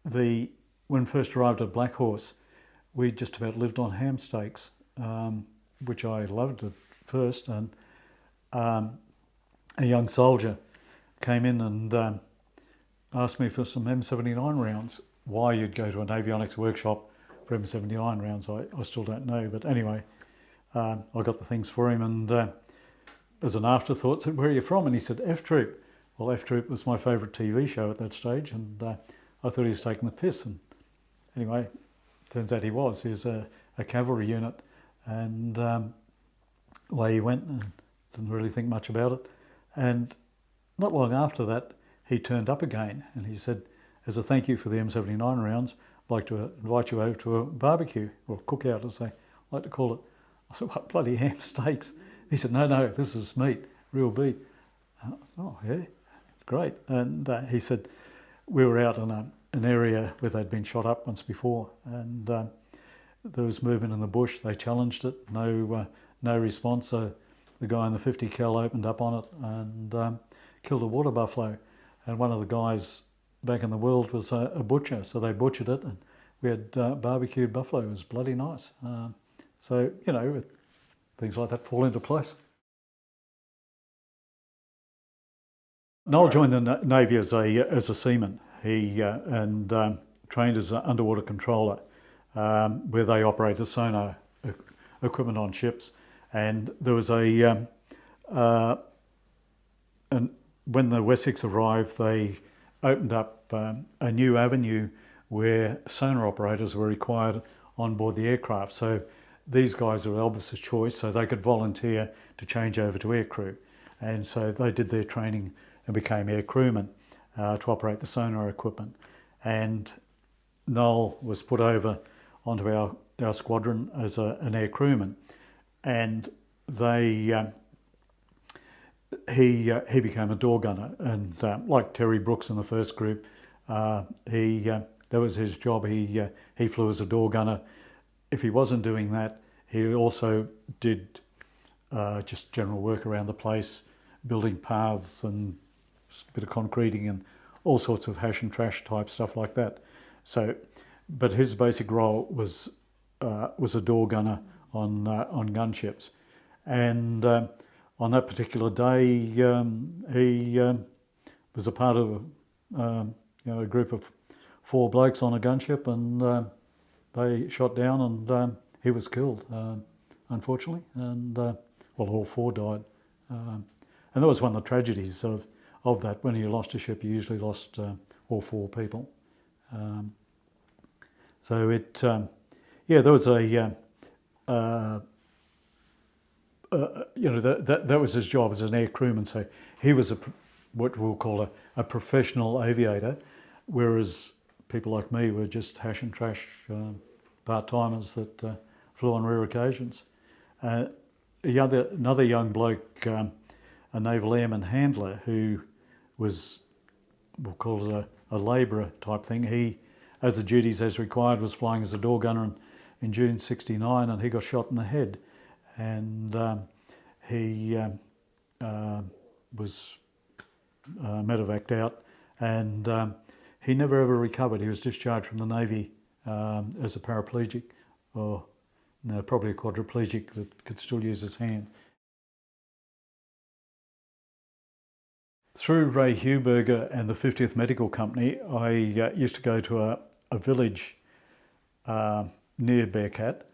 When we first arrived at Blackhorse, we just about lived on ham steaks, which I loved at first. And a young soldier came in and asked me for some M79 rounds. Why you'd go to an avionics workshop for M79 rounds, I still don't know. But anyway, I got the things for him, and as an afterthought said, where are you from? And he said, F Troop. Well, F Troop was my favourite TV show at that stage, and I thought he was taking the piss. And anyway, turns out he was. He was a cavalry unit, and away he went and didn't really think much about it. And not long after that, he turned up again, and he said, as a thank you for the M79 rounds, I'd like to invite you over to a barbecue, or cookout as they like to call it. I said, what, bloody ham steaks? He said, no, this is meat, real beef. I said, oh, yeah, great. And he said, we were out in an area where they'd been shot up once before, and there was movement in the bush. They challenged it, no response. So the guy in the 50 cal opened up on it and killed a water buffalo. And one of the guys back in the world was a butcher, so they butchered it, and we had barbecued buffalo. It was bloody nice. So, things like that fall into place. Noel joined the Navy as a seaman. He trained as an underwater controller, where they operated sonar equipment on ships. And there was and when the Wessex arrived, they opened up a new avenue where sonar operators were required on board the aircraft. So these guys were Elvis's choice, so they could volunteer to change over to aircrew. And so they did their training and became air crewmen to operate the sonar equipment. And Noel was put over onto our squadron as an air crewman, and he became a door gunner, and like Terry Brooks in the first group, that was his job. He flew as a door gunner. If he wasn't doing that, he also did just general work around the place, building paths and a bit of concreting and all sorts of hash and trash type stuff like that. So, but his basic role was a door gunner on gunships, and on that particular day, he was a part of a group of 4 blokes on a gunship, and they shot down, and he was killed, unfortunately, and all 4 died. And that was one of the tragedies of that. When you lost a ship, you usually lost all 4 people. So there was that was his job as an air crewman. So he was what we'll call a professional aviator, whereas people like me were just hash and trash part-timers that flew on rare occasions. Another young bloke, a naval airman handler, who was, we'll call it a labourer type thing. He, as the duties as required, was flying as a door gunner in June '69, and he got shot in the head, and he was medevaced out, and he never ever recovered. He was discharged from the Navy as a paraplegic, or no, probably a quadriplegic that could still use his hand. Through Ray Huberger and the 50th Medical Company, I used to go to a village near Bearcat,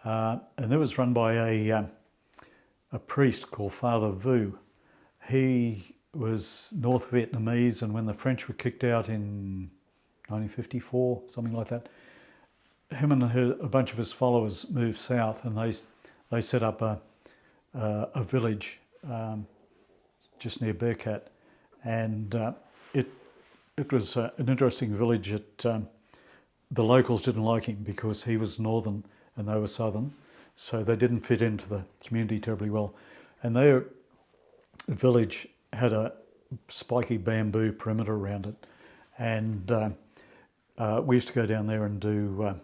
and that was run by a priest called Father Vu. He was North Vietnamese, and when the French were kicked out in 1954, something like that, him and a bunch of his followers moved south, and they set up a village just near Bearcat, and it was an interesting village. The locals didn't like him because he was northern and they were southern, so they didn't fit into the community terribly well. And their village had a spiky bamboo perimeter around it, and we used to go down there and do,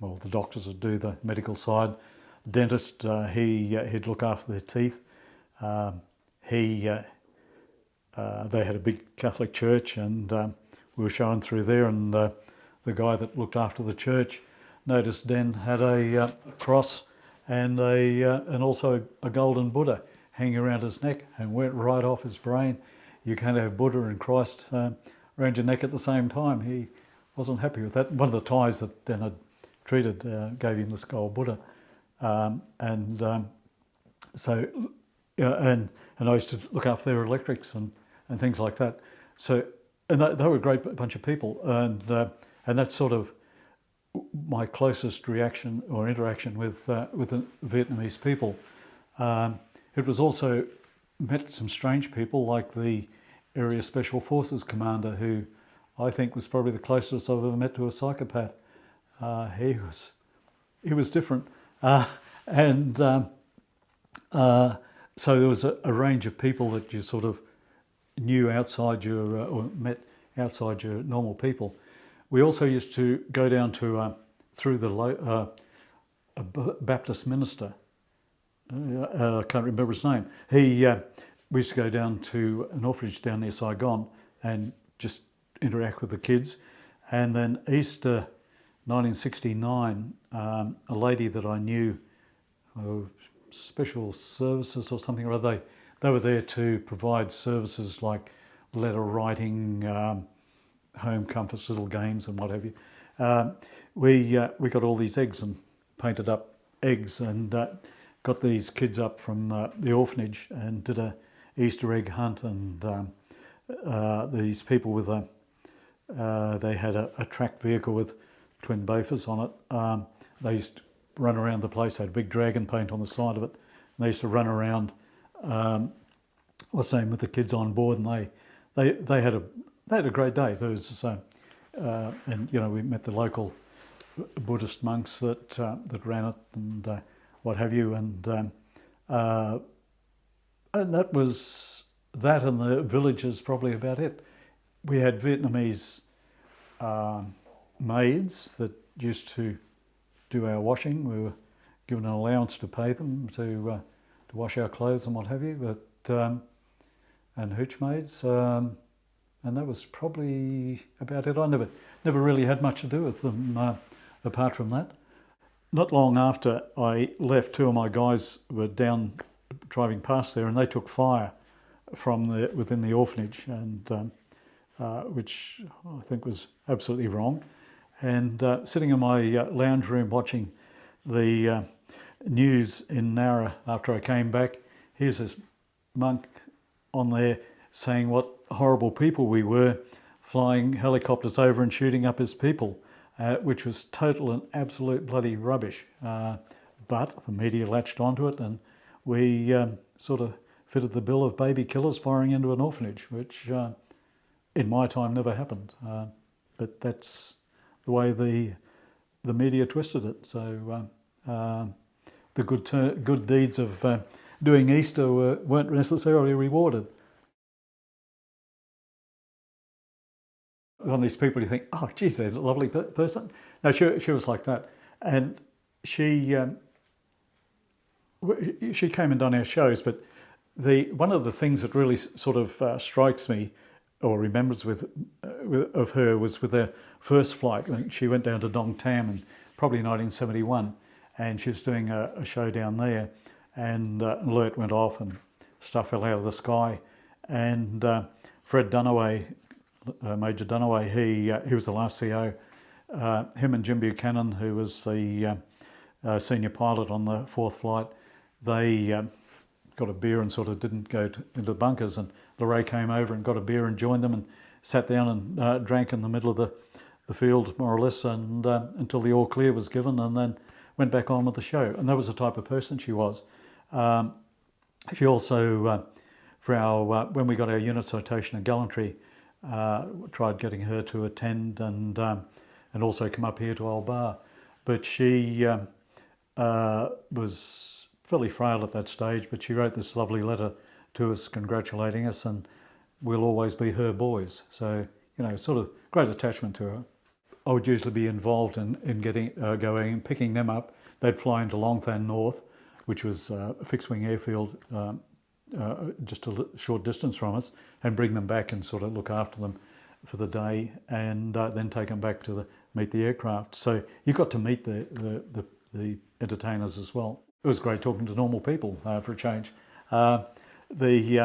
the doctors would do the medical side. Dentist, he'd look after their teeth. They had a big Catholic church, and we were showing through there, and the guy that looked after the church noticed Den had a cross and also a golden Buddha hanging around his neck, and went right off his brain. You can't have Buddha and Christ around your neck at the same time. He wasn't happy with that. One of the Thais that Den had treated gave him this gold Buddha, and I used to look after their electrics and things like that. So, and they were a great bunch of people, and that's sort of my closest reaction or interaction with the Vietnamese people. It was also met some strange people, like the Area Special Forces commander, who I think was probably the closest I've ever met to a psychopath. He was different, so there was a range of people that you sort of knew outside your or met outside your normal people. We also used to go down to through the a Baptist minister. I can't remember his name. We used to go down to an orphanage down near Saigon and just interact with the kids. And then Easter 1969, a lady that I knew, special services or something or other, they were there to provide services like letter writing, home comforts, little games and what have you. We got all these eggs and painted up eggs, and got these kids up from the orphanage and did a Easter egg hunt, and these people with they had a tracked vehicle with twin Bafers on it. They used to run around the place. They had a big dragon paint on the side of it. And they used to run around, with the kids on board, and they had a great day. There was and we met the local Buddhist monks that ran it and what have you, and that was that, and the villages probably about it. We had Vietnamese maids that used to do our washing. We were given an allowance to pay them to wash our clothes and what have you, but and hooch maids, and that was probably about it. I never really had much to do with them apart from that. Not long after I left, two of my guys were down driving past there, and they took fire from within the orphanage, and which I think was absolutely wrong. And sitting in my lounge room watching the news in Nara after I came back, here's this monk on there saying what horrible people we were, flying helicopters over and shooting up his people, which was total and absolute bloody rubbish. But the media latched onto it, and we sort of fitted the bill of baby killers firing into an orphanage, which in my time never happened. But that's the way the media twisted it. So the good deeds of doing Easter weren't necessarily rewarded. One of these people you think, oh, geez, they're a lovely person. No, she was like that, and she came and done our shows. But one of the things that really sort of strikes me or remembers of her was with her first flight. She went down to Dong Tam in probably 1971, and she was doing a show down there, and an alert went off and stuff fell out of the sky, and Fred Dunaway, Major Dunaway, he was the last CO. Him and Jim Buchanan, who was the senior pilot on the fourth flight, they got a beer and sort of didn't go into the bunkers, and Lorrae came over and got a beer and joined them and sat down and drank in the middle of the field, more or less, and until the all clear was given, and then went back on with the show. And that was the type of person she was. She also, for our when we got our unit citation of gallantry, tried getting her to attend and also come up here to Old Bar. But she was fairly frail at that stage, but she wrote this lovely letter to us congratulating us, and we'll always be her boys. So, sort of great attachment to her. I would usually be involved in getting going and picking them up. They'd fly into Long Than North, which was a fixed-wing airfield just a short distance from us, and bring them back and sort of look after them for the day, and then take them back to meet the aircraft. So you got to meet the entertainers as well. It was great talking to normal people for a change. And they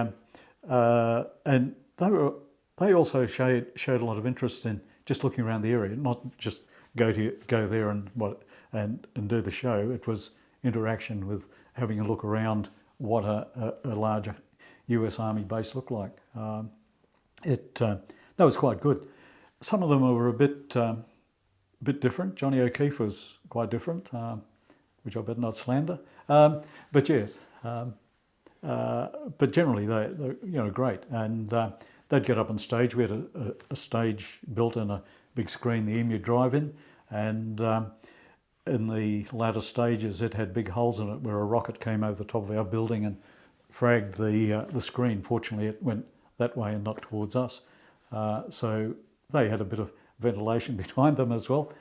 also showed a lot of interest in just looking around the area, not just go there and do the show. It was interaction with having a look around what a larger US Army base looked like. That was quite good. Some of them were a bit different. Johnny O'Keefe was quite different, which I better not slander. But yes, but generally they're great, and they'd get up on stage. We had a stage built in a big screen, the Emu Drive-In, and in the latter stages it had big holes in it where a rocket came over the top of our building and fragged the screen. Fortunately it went that way and not towards us, so they had a bit of ventilation behind them as well.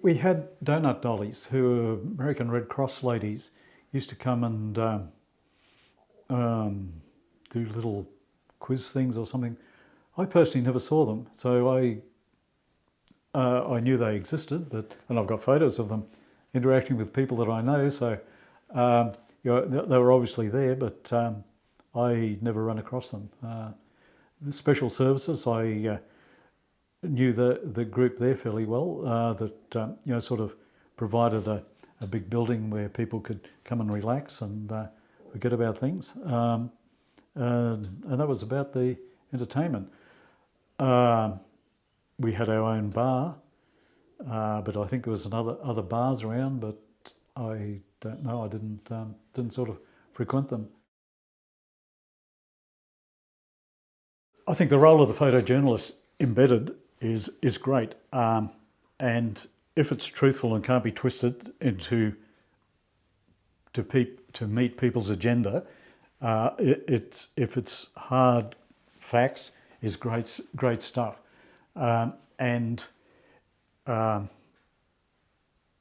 We had donut dollies who were American Red Cross ladies, used to come and do little quiz things or something. I personally never saw them, so I knew they existed, and I've got photos of them interacting with people that I know. So they were obviously there, but I never run across them. The special services, I knew the group there fairly well. That sort of provided a big building where people could come and relax and forget about things, and that was about the entertainment. We had our own bar, but I think there was other bars around, but I don't know. I didn't sort of frequent them. I think the role of the photojournalist embedded is great. And if it's truthful and can't be twisted into to meet people's agenda, if it's hard facts, is great stuff. And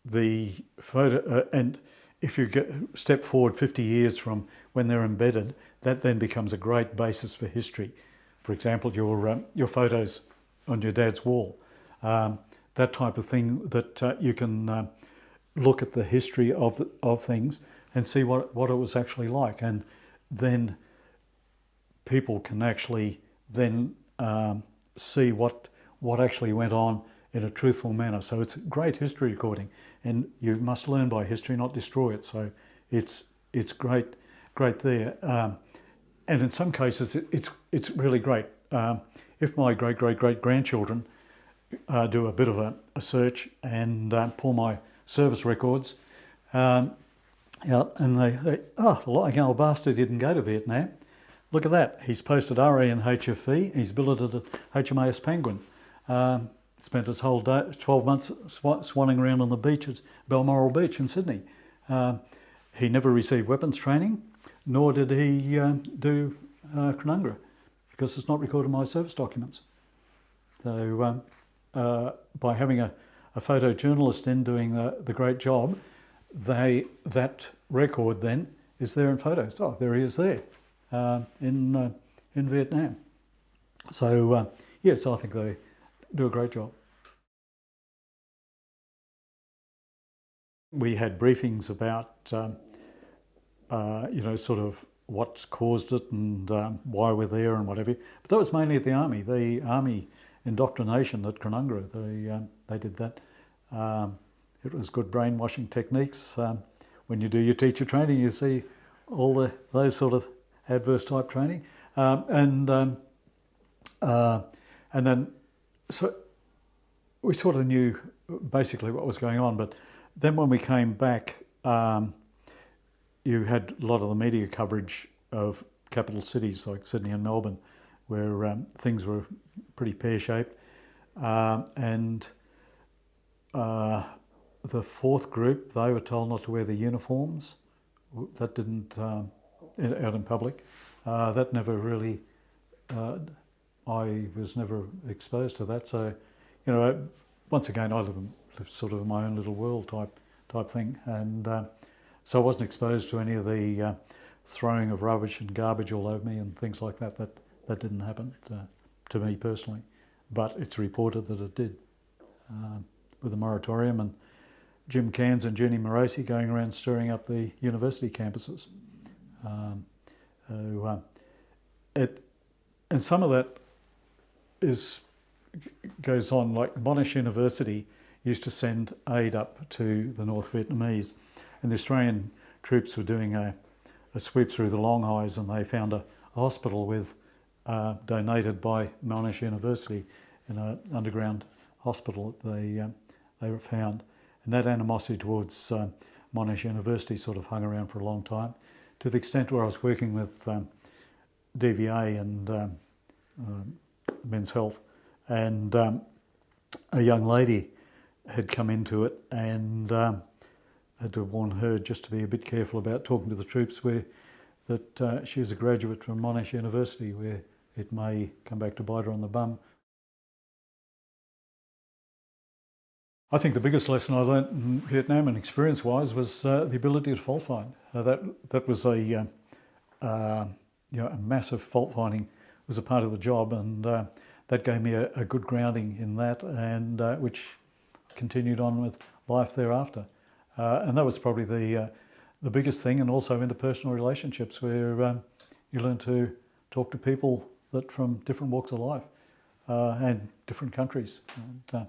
the photo, and if you step forward 50 years from when they're embedded, that then becomes a great basis for history. For example, your photos on your dad's wall, that type of thing, that you can look at the history of things and see what it was actually like, and then people can actually then see what actually went on in a truthful manner. So it's great history recording, and you must learn by history, not destroy it. So it's great there. And in some cases, it's really great. If my great grandchildren do a bit of a search and pull my service records out, and they the lying old bastard didn't go to Vietnam. Look at that. He's posted RA in HFV. He's billeted at HMAS Penguin. Spent his whole day, 12 months swanning around on the beach at Balmoral Beach in Sydney. He never received weapons training, nor did he do Cronulla, because it's not recorded in my service documents. So by having a photojournalist in doing the great job, that record then is there in photos. Oh, there he is there in Vietnam. So yes, I think they do a great job. We had briefings about sort of what's caused it and why we're there and whatever. But that was mainly at the Army. The Army indoctrination at Cronulla, they did that. It was good brainwashing techniques. When you do your teacher training, you see all those sort of adverse type training, and then so we sort of knew basically what was going on. But then when we came back, you had a lot of the media coverage of capital cities like Sydney and Melbourne, where things were pretty pear-shaped, and the fourth group, they were told not to wear the uniforms. That didn't out in public. That never really. I was never exposed to that. So, once again, I live sort of in my own little world type thing, and so I wasn't exposed to any of the throwing of rubbish and garbage all over me and things like that. That didn't happen to me personally, but it's reported that it did with the moratorium and Jim Cairns and Jenny Morosi going around stirring up the university campuses. And some of that goes on, like Monash University used to send aid up to the North Vietnamese, and the Australian troops were doing a sweep through the Long Highs, and they found a hospital with donated by Monash University in an underground hospital that they were found. And that animosity towards Monash University sort of hung around for a long time, to the extent where I was working with DVA and Men's Health, and a young lady had come into it, and had to warn her just to be a bit careful about talking to the troops, that she was a graduate from Monash University, where it may come back to bite her on the bum. I think the biggest lesson I learnt in Vietnam, and experience-wise, was the ability to fault find. That was a massive fault finding was a part of the job, and that gave me a good grounding in that, and which continued on with life thereafter. And that was probably the biggest thing, and also interpersonal relationships, where you learn to talk to people that from different walks of life and different countries. And,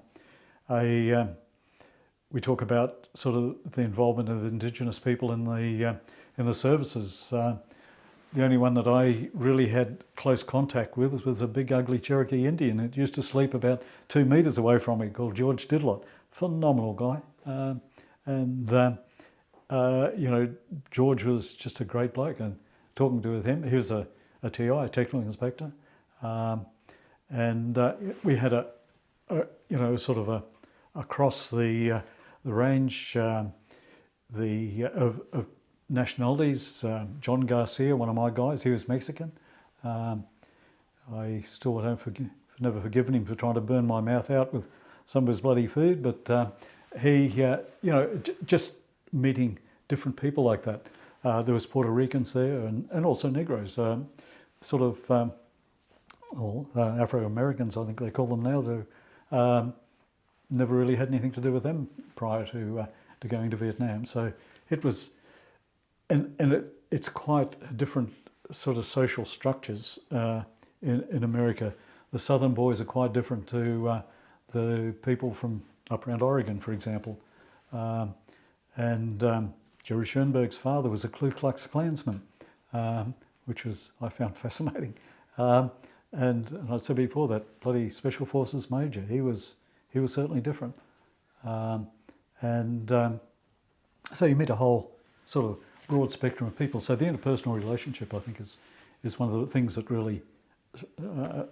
we talk about sort of the involvement of Indigenous people in the services. The only one that I really had close contact with was a big ugly Cherokee Indian. It used to sleep about 2 metres away from me, called George Didlot. Phenomenal guy. George was just a great bloke, and talking to him, he was a TI, a technical inspector. We had sort of across the range of nationalities. John Garcia, one of my guys, he was Mexican. I still never forgiven him for trying to burn my mouth out with some of his bloody food, but he, just meeting different people like that. There was Puerto Ricans there and also Negroes, Afro-Americans, I think they call them now. So never really had anything to do with them prior to going to Vietnam. So it was, it's quite different sort of social structures in America. The Southern boys are quite different to the people from up around Oregon, for example. Jerry Schoenberg's father was a Ku Klux Klansman, which I found fascinating. And I said before, that bloody Special Forces major, he was certainly different. So you meet a whole sort of broad spectrum of people. So the interpersonal relationship, I think, is one of the things that really that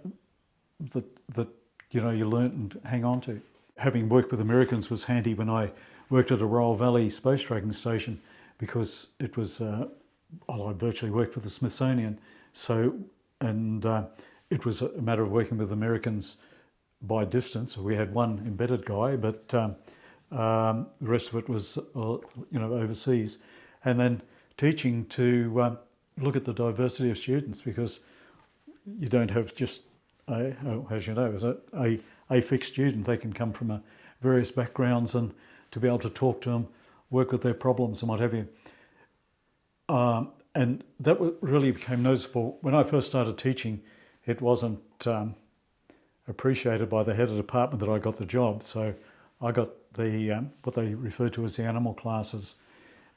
you learn and hang on to. Having worked with Americans was handy when I worked at a Royal Valley space tracking station, because it was I virtually worked for the Smithsonian. So it was a matter of working with Americans by distance. We had one embedded guy, but the rest of it was overseas. And then teaching to look at the diversity of students, because you don't have just as you know, a fixed student. They can come from various backgrounds, and to be able to talk to them, work with their problems and what have you. And that really became noticeable. When I first started teaching, it wasn't appreciated by the head of the department that I got the job. So I got the what they refer to as the animal classes.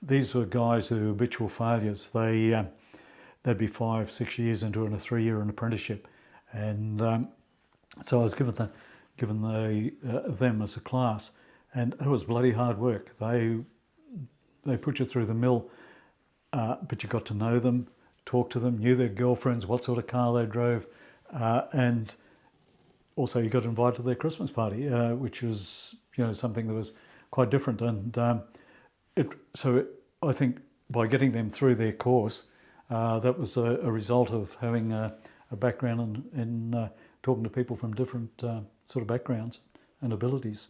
These were guys who were habitual failures. They'd be 5-6 years into a 3-year apprenticeship. And so I was given them as a class, and it was bloody hard work. They put you through the mill, but you got to know them, talk to them, knew their girlfriends, what sort of car they drove, and also you got invited to their Christmas party, which was something that was quite different. And I think by getting them through their course, that was a result of having a background in talking to people from different sort of backgrounds and abilities.